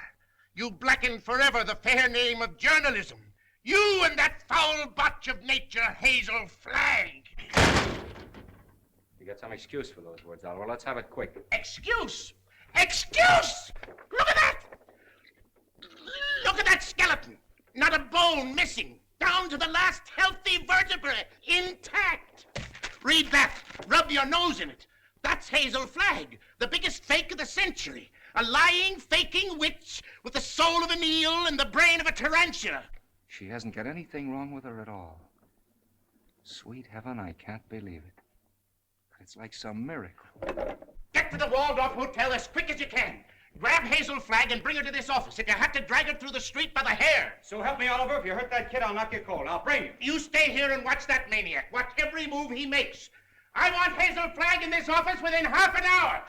Speaker 1: You blackened forever the fair name of journalism. You and that foul botch of nature, Hazel Flagg.
Speaker 2: You got some excuse for those words, Oliver. Let's have it quick.
Speaker 1: Excuse? Excuse? Look at that! Look at that skeleton. Not a bone missing. Down to the last healthy vertebra, intact. Read that. Rub your nose in it. That's Hazel Flagg, the biggest fake of the century. A lying, faking witch with the soul of an eel and the brain of a tarantula.
Speaker 2: She hasn't got anything wrong with her at all. Sweet heaven, I can't believe it. It's like some miracle.
Speaker 1: Get to the Waldorf Hotel as quick as you can. Grab Hazel Flagg and bring her to this office. If you have to drag her through the street by the hair.
Speaker 2: So help me, Oliver. If you hurt that kid, I'll knock you cold. I'll bring you.
Speaker 1: You stay here and watch that maniac. Watch every move he makes. I want Hazel Flagg in this office within half an hour.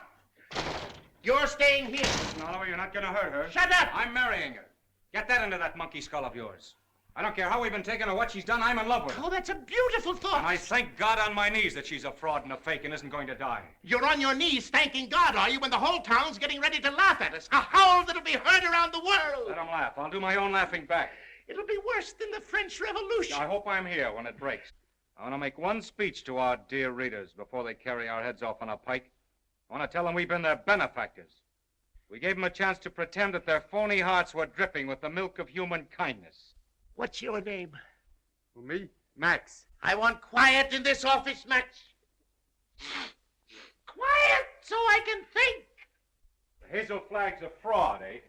Speaker 1: You're staying here.
Speaker 2: Listen, Oliver, you're not going to hurt her.
Speaker 1: Shut up!
Speaker 2: I'm marrying her. Get that into that monkey skull of yours. I don't care how we've been taking or what she's done. I'm in love with her.
Speaker 1: Oh, that's a beautiful thought.
Speaker 2: And I thank God on my knees that she's a fraud and a fake and isn't going to die.
Speaker 1: You're on your knees thanking God, are you, when the whole town's getting ready to laugh at us? A howl that'll be heard around the world.
Speaker 2: Let them laugh. I'll do my own laughing back.
Speaker 1: It'll be worse than the French Revolution.
Speaker 2: I hope I'm here when it breaks. I want to make one speech to our dear readers before they carry our heads off on a pike. I want to tell them we've been their benefactors. We gave them a chance to pretend that their phony hearts were dripping with the milk of human kindness.
Speaker 1: What's your name?
Speaker 6: Who, me? Max.
Speaker 1: I want quiet in this office, Max. Quiet so I can think.
Speaker 2: Hazel Flagg's a fraud, eh?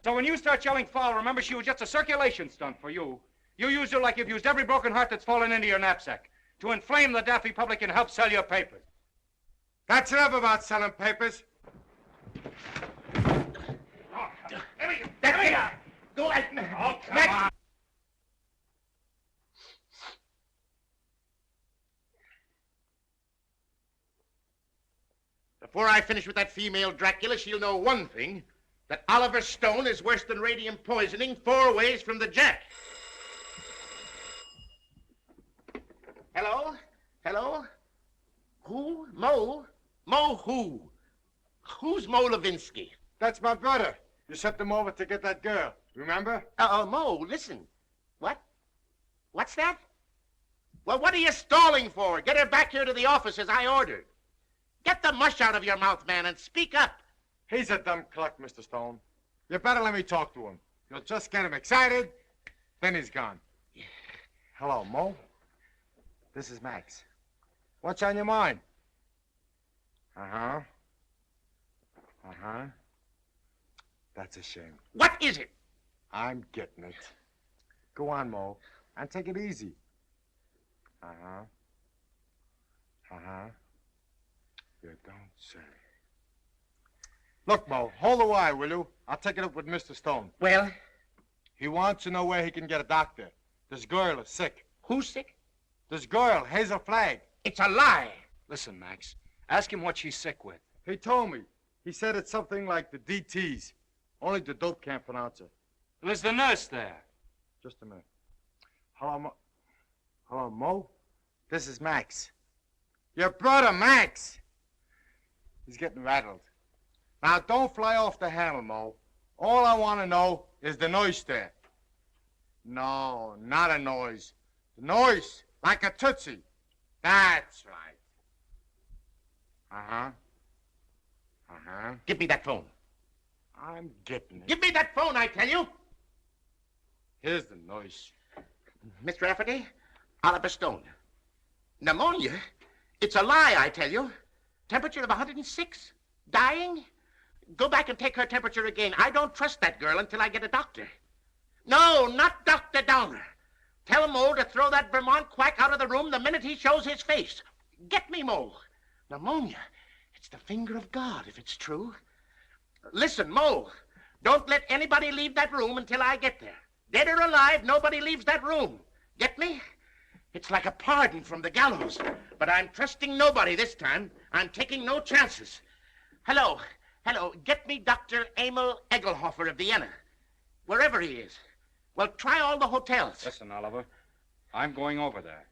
Speaker 2: So when you start yelling foul, remember she was just a circulation stunt for you. You used her like you've used every broken heart that's fallen into your knapsack to inflame the daffy public and help sell your papers.
Speaker 6: That's enough about selling papers.
Speaker 1: Go ahead.
Speaker 2: Oh, come
Speaker 1: Max.
Speaker 2: on.
Speaker 1: Before I finish with that female Dracula, she'll know one thing, that Oliver Stone is worse than radium poisoning 4 ways from the Jack. Hello? Hello? Who? Mo? Mo who? Who's Mo Levinsky?
Speaker 6: That's my brother. You sent him over to get that girl. Remember?
Speaker 1: Mo, listen. What? What's that? Well, what are you stalling for? Get her back here to the office as I ordered. Get the mush out of your mouth, man, and speak up.
Speaker 6: He's a dumb cluck, Mr. Stone. You better let me talk to him. You'll just get him excited, then he's gone. Hello, Mo. This is Max. What's on your mind? Uh-huh. Uh-huh. That's a shame.
Speaker 14: What is it?
Speaker 6: I'm getting it. Go on, Mo, and take it easy. Uh-huh. Uh-huh. You don't say. Look, Mo, hold the wire, will you? I'll take it up with Mr. Stone.
Speaker 14: Well?
Speaker 6: He wants to know where he can get a doctor. This girl is sick.
Speaker 14: Who's sick?
Speaker 6: This girl, Hazel Flagg.
Speaker 14: It's a lie.
Speaker 2: Listen, Max. Ask him what she's sick with.
Speaker 6: He told me. He said it's something like the DTs. Only the dope can't pronounce it.
Speaker 2: There's the nurse there.
Speaker 6: Just a minute. Hello, Mo. Hello, Mo? This is Max. Your brother, Max. He's getting rattled. Now, don't fly off the handle, Mo. All I want to know is the noise there. No, not a noise. The noise, like a tootsie. That's right. Uh-huh. Uh-huh.
Speaker 14: Give me that phone.
Speaker 6: I'm getting it.
Speaker 14: Give me that phone, I tell you.
Speaker 6: Here's the noise.
Speaker 14: Mr. Rafferty, Oliver Stone. Pneumonia? It's a lie, I tell you. Temperature of 106? Dying? Go back and take her temperature again. I don't trust that girl until I get a doctor. No, not Dr. Downer. Tell Mo to throw that Vermont quack out of the room the minute he shows his face. Get me, Mo. Pneumonia. It's the finger of God, if it's true. Listen, Mo, don't let anybody leave that room until I get there. Dead or alive, nobody leaves that room. Get me? It's like a pardon from the gallows. But I'm trusting nobody this time. I'm taking no chances. Hello. Get me Dr. Emil Egelhofer of Vienna. Wherever he is. Well, try all the hotels.
Speaker 2: Listen, Oliver. I'm going over there.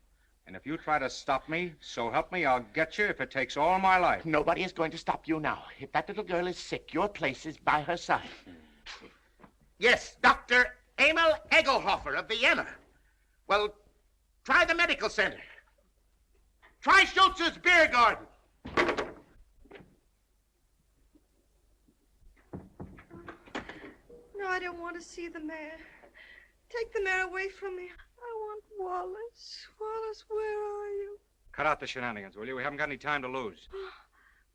Speaker 2: And if you try to stop me, so help me, I'll get you if it takes all my life.
Speaker 14: Nobody is going to stop you now. If that little girl is sick, your place is by her side. Yes, Dr. Emil Egelhofer of Vienna. Well, try the medical center. Try Schultz's beer garden.
Speaker 7: No, I don't want to see the mayor. Take the mayor away from me. I want Wallace. Wallace, where are you?
Speaker 2: Cut out the shenanigans, will you? We haven't got any time to lose.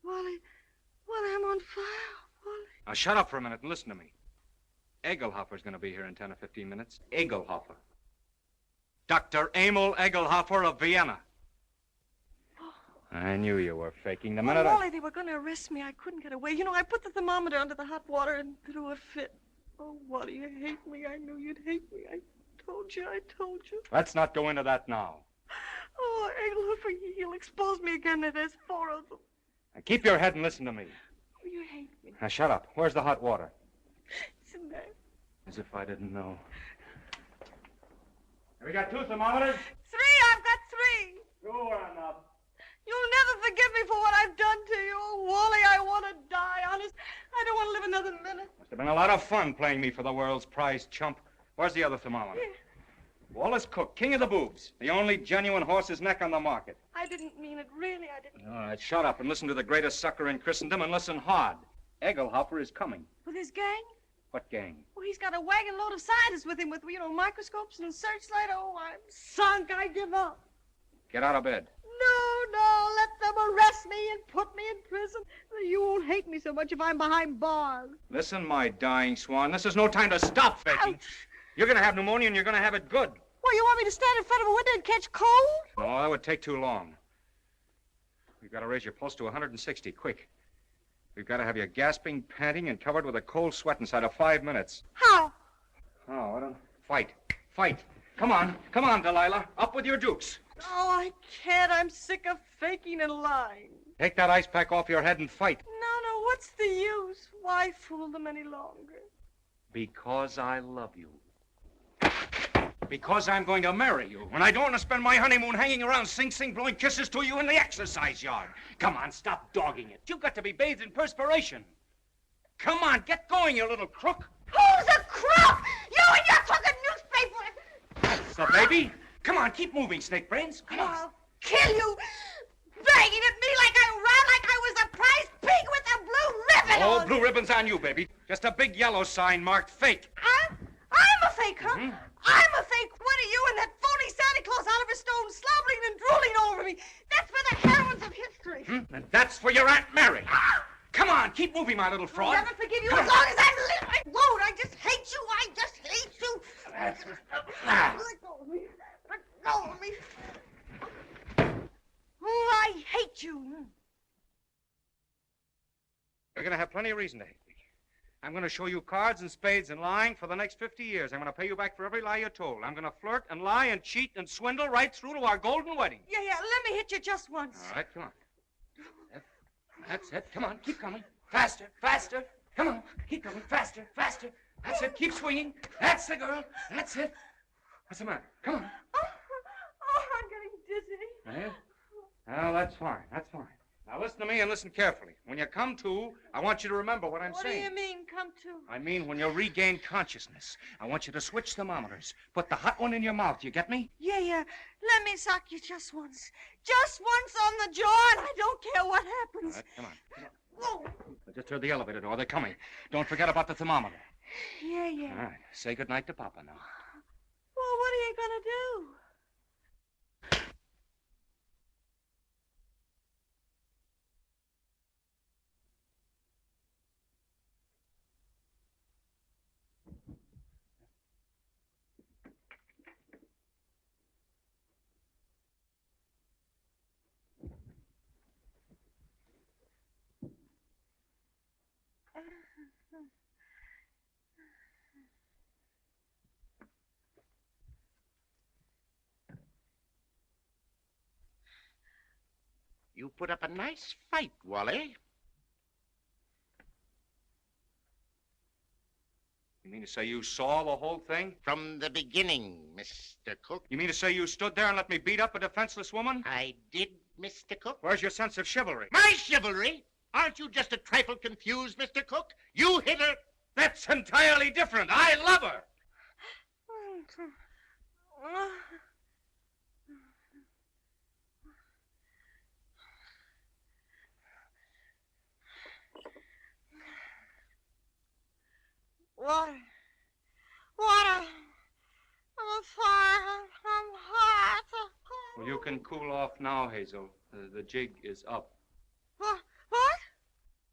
Speaker 7: Wally, I'm on fire. Wally.
Speaker 2: Now, shut up for a minute and listen to me. Egelhofer's going to be here in 10 or 15 minutes. Egelhofer. Dr. Emil Egelhofer of Vienna. I knew you were faking the minute
Speaker 7: Wally, they were going to arrest me. I couldn't get away. You know, I put the thermometer under the hot water and threw a fit. Oh, Wally, you hate me. I knew you'd hate me. I told you.
Speaker 2: Let's not go into that now.
Speaker 7: Oh, Egelhofer, he'll expose me again. There's 4 of them.
Speaker 2: Now, keep your head and listen to me.
Speaker 7: Oh, you hate me.
Speaker 2: Now, shut up. Where's the hot water?
Speaker 7: It's in there.
Speaker 2: As if I didn't know. Have we got 2 thermometers?
Speaker 7: 3, I've got 3.
Speaker 2: Go on up.
Speaker 7: You'll never forgive me for what I've done to you. Oh, Wally, I want to die, honest. I don't want to live another minute.
Speaker 2: Must have been a lot of fun playing me for the world's prize chump. Where's the other thermometer?
Speaker 7: Yeah.
Speaker 2: Wallace Cook, king of the boobs. The only genuine horse's neck on the market.
Speaker 7: I didn't mean it, really, I didn't.
Speaker 2: All right, shut up and listen to the greatest sucker in Christendom and listen hard. Egelhofer is coming.
Speaker 7: With his gang?
Speaker 2: What gang?
Speaker 7: Well, he's got a wagon load of scientists with him with, microscopes and searchlight. Oh, I'm sunk. I give up.
Speaker 2: Get out of bed.
Speaker 7: No, let them arrest me and put me in prison. You won't hate me so much if I'm behind bars.
Speaker 2: Listen, my dying swan, this is no time to stop faking.
Speaker 7: Ouch.
Speaker 2: You're going to have pneumonia and you're going to have it good.
Speaker 7: Well, you want me to stand in front of a window and catch cold?
Speaker 2: No, that would take too long. We've got to raise your pulse to 160, quick. We've got to have you gasping, panting, and covered with a cold sweat inside of 5 minutes.
Speaker 7: How?
Speaker 2: Oh, I don't... Fight. Come on, Delilah. Up with your dukes.
Speaker 7: Oh, I can't. I'm sick of faking and lying.
Speaker 2: Take that ice pack off your head and fight.
Speaker 7: No, what's the use? Why fool them any longer?
Speaker 2: Because I love you. Because I'm going to marry you. And I don't want to spend my honeymoon hanging around Sing Sing blowing kisses to you in the exercise yard. Come on, stop dogging it. You've got to be bathed in perspiration. Come on, get going, you little crook.
Speaker 7: Who's a crook? You and your crooked newspaper!
Speaker 2: That's the baby. Come on, keep moving, Snake Brains. Come on.
Speaker 7: I'll kill you! Banging at me like I was a prize pig with a blue ribbon
Speaker 2: Oh,
Speaker 7: on.
Speaker 2: blue ribbon's on you, baby. Just a big yellow sign marked fake.
Speaker 7: I'm a fake. fake, huh? I'm a fake. What are you and that phony Santa Claus Oliver Stone slobbering and drooling over me? That's for the heroines of history.
Speaker 2: And that's for your Aunt Mary. Come on, keep moving, my little fraud.
Speaker 7: I'll never forgive you as long as I live. I won't. I just hate you. I just hate you. Let go of me. Let go of me. Oh, I hate you.
Speaker 2: You're going to have plenty of reason to hate me. I'm going to show you cards and spades and lying for the next 50 years. I'm going to pay you back for every lie you told. I'm going to flirt and lie and cheat and swindle right through to our golden wedding.
Speaker 7: Yeah, let me hit you just once.
Speaker 2: All right, come on. That's it. Come on, keep coming. Faster, faster. Come on, keep coming. Faster, faster. That's it. Keep swinging. That's the girl. That's it. What's the matter? Come on.
Speaker 7: Oh, I'm getting dizzy.
Speaker 2: Well, that's fine. That's fine. Now listen to me and listen carefully. When you come to, I want you to remember what I'm saying.
Speaker 7: What do you mean, come to?
Speaker 2: I mean, when you regain consciousness, I want you to switch thermometers. Put the hot one in your mouth. You get me?
Speaker 7: Yeah. Let me sock you just once. Just once on the jaw, and I don't care what happens.
Speaker 2: All right, come on.
Speaker 7: Whoa.
Speaker 2: I just heard the elevator door. They're coming. Don't forget about the thermometer.
Speaker 7: Yeah.
Speaker 2: All right. Say goodnight to Papa now.
Speaker 7: Well, what are you gonna do?
Speaker 1: You put up a nice fight, Wally.
Speaker 2: You mean to say you saw the whole thing?
Speaker 1: From the beginning, Mr. Cook.
Speaker 2: You mean to say you stood there and let me beat up a defenseless woman?
Speaker 1: I did, Mr. Cook.
Speaker 2: Where's your sense of chivalry?
Speaker 1: My chivalry? Aren't you just a trifle confused, Mr. Cook? You hit her.
Speaker 2: That's entirely different. I love her.
Speaker 7: Water. I'm fire. I'm hot.
Speaker 2: Well, you can cool off now, Hazel. The jig is up.
Speaker 7: What?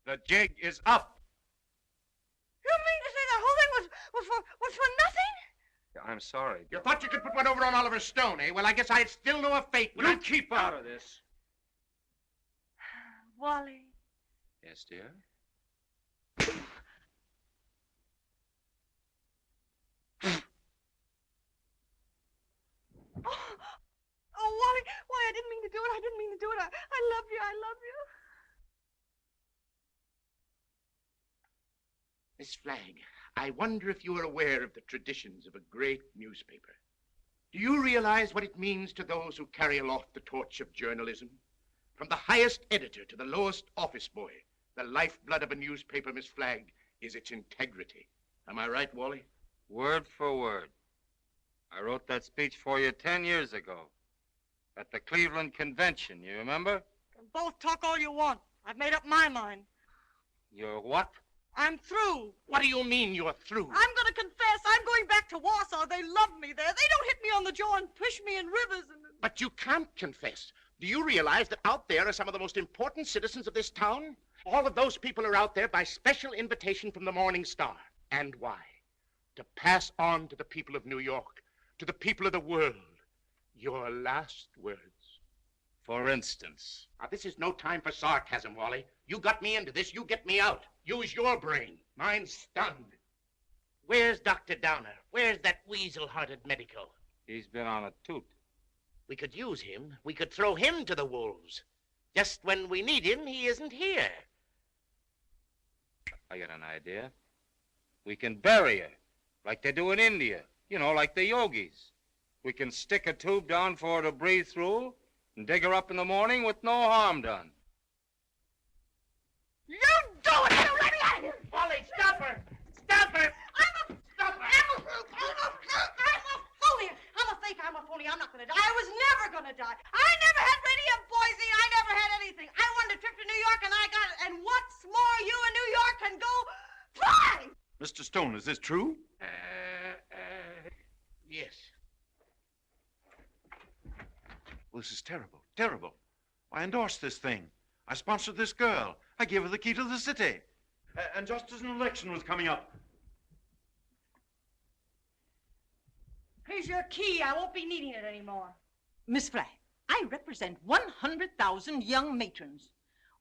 Speaker 2: The jig is up.
Speaker 7: You mean to say the whole thing was for nothing?
Speaker 2: I'm sorry.
Speaker 1: You thought you could put one over on Oliver Stone, eh? Well, I guess I'd still know a fate.
Speaker 2: You keep out of this.
Speaker 7: Wally.
Speaker 2: Yes, dear?
Speaker 7: Oh, Wally, why, I didn't mean to do it. I didn't mean to do it. I love you. I love you.
Speaker 1: Miss Flagg, I wonder if you are aware of the traditions of a great newspaper. Do you realize what it means to those who carry aloft the torch of journalism? From the highest editor to the lowest office boy, the lifeblood of a newspaper, Miss Flagg, is its integrity. Am I right, Wally?
Speaker 9: Word for word. I wrote that speech for you 10 years ago at the Cleveland Convention, you remember?
Speaker 7: Both talk all you want. I've made up my mind.
Speaker 9: You're what?
Speaker 7: I'm through.
Speaker 1: What do you mean you're through?
Speaker 7: I'm going to confess. I'm going back to Warsaw. They love me there. They don't hit me on the jaw and push me in rivers.
Speaker 1: But you can't confess. Do you realize that out there are some of the most important citizens of this town? All of those people are out there by special invitation from the Morning Star. And why? To pass on to the people of New York, to the people of the world, your last words.
Speaker 9: For instance.
Speaker 1: Now, this is no time for sarcasm, Wally. You got me into this, you get me out. Use your brain. Mine's stunned. Where's Dr. Downer? Where's that weasel-hearted medico?
Speaker 9: He's been on a toot.
Speaker 1: We could use him. We could throw him to the wolves. Just when we need him, he isn't here.
Speaker 9: I got an idea. We can bury her, like they do in India. You know, like the yogis. We can stick a tube down for her to breathe through and dig her up in the morning with no harm done.
Speaker 7: You do it! You let me out of here!
Speaker 1: Wally, stop her! Stop her!
Speaker 7: I'm a phony! I'm a fake, I'm a phony. I'm not gonna die. I was never gonna die. I never had radium poisoning. I never had anything. I wanted a trip to New York and I got it. And what's more, you in New York can go fly!
Speaker 13: Mr. Stone, is this true?
Speaker 15: this is terrible, terrible. I endorsed this thing. I sponsored this girl. I gave her the key to the city. And just as an election was coming up.
Speaker 7: Here's your key. I won't be needing it anymore.
Speaker 16: Miss Flagg, I represent 100,000 young matrons.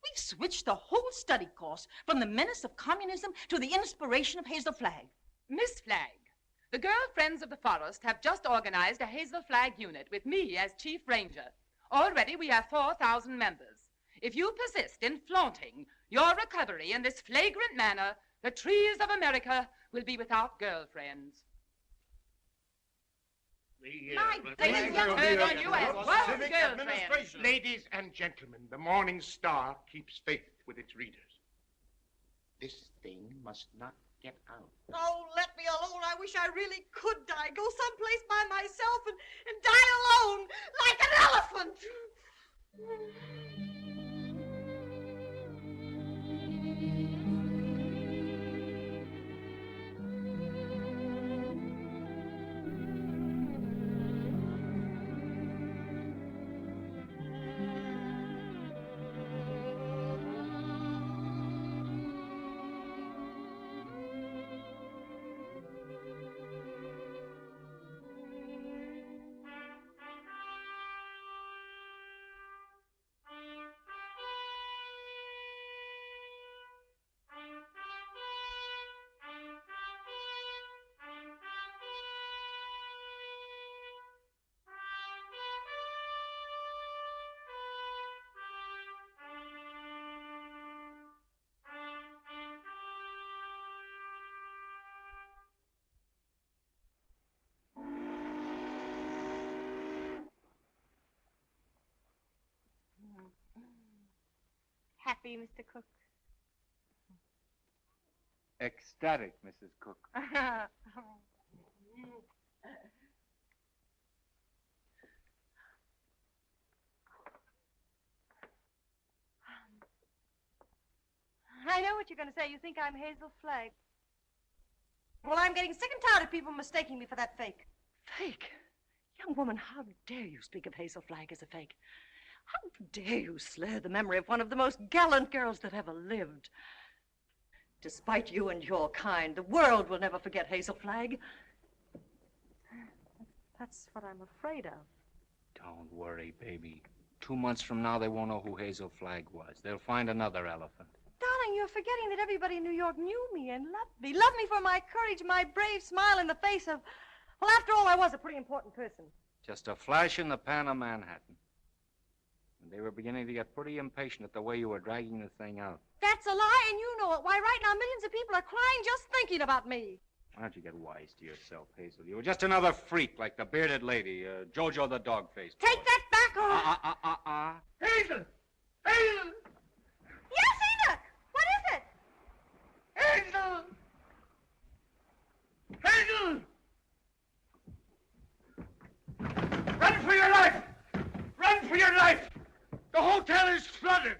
Speaker 16: We've switched the whole study course from the menace of communism to the inspiration of Hazel Flagg.
Speaker 17: Miss Flagg, the Girl Friends of the Forest have just organized a Hazel Flagg unit with me as chief ranger. Already we have 4,000 members. If you persist in flaunting your recovery in this flagrant manner, the trees of America will be without girlfriends.
Speaker 1: Ladies and gentlemen, the Morning Star keeps faith with its readers. This thing must not get out.
Speaker 7: Oh, let me alone. I wish I really could die. Go someplace by myself and die alone, like an elephant. Happy, Mr. Cook?
Speaker 9: Ecstatic, Mrs. Cook.
Speaker 7: I know what you're going to say. You think I'm Hazel Flagg. Well, I'm getting sick and tired of people mistaking me for that fake.
Speaker 16: Fake? Young woman, how dare you speak of Hazel Flagg as a fake? How dare you slur the memory of one of the most gallant girls that ever lived? Despite you and your kind, the world will never forget Hazel Flagg.
Speaker 7: That's what I'm afraid of.
Speaker 2: Don't worry, baby. 2 months from now, they won't know who Hazel Flagg was. They'll find another elephant.
Speaker 7: Darling, you're forgetting that everybody in New York knew me and loved me. Loved me for my courage, my brave smile in the face of... Well, after all, I was a pretty important person.
Speaker 2: Just a flash in the pan of Manhattan. And they were beginning to get pretty impatient at the way you were dragging the thing out.
Speaker 7: That's a lie, and you know it. Why, right now, millions of people are crying just thinking about me.
Speaker 2: Why don't you get wise to yourself, Hazel? You were just another freak like the bearded lady, Jojo the dog-faced.
Speaker 7: Take that back, or...
Speaker 6: Hazel! Hazel!
Speaker 7: Yes, Enoch! What is it?
Speaker 6: Hazel! Hazel! Run for your life! Run for your life! The hotel is flooded!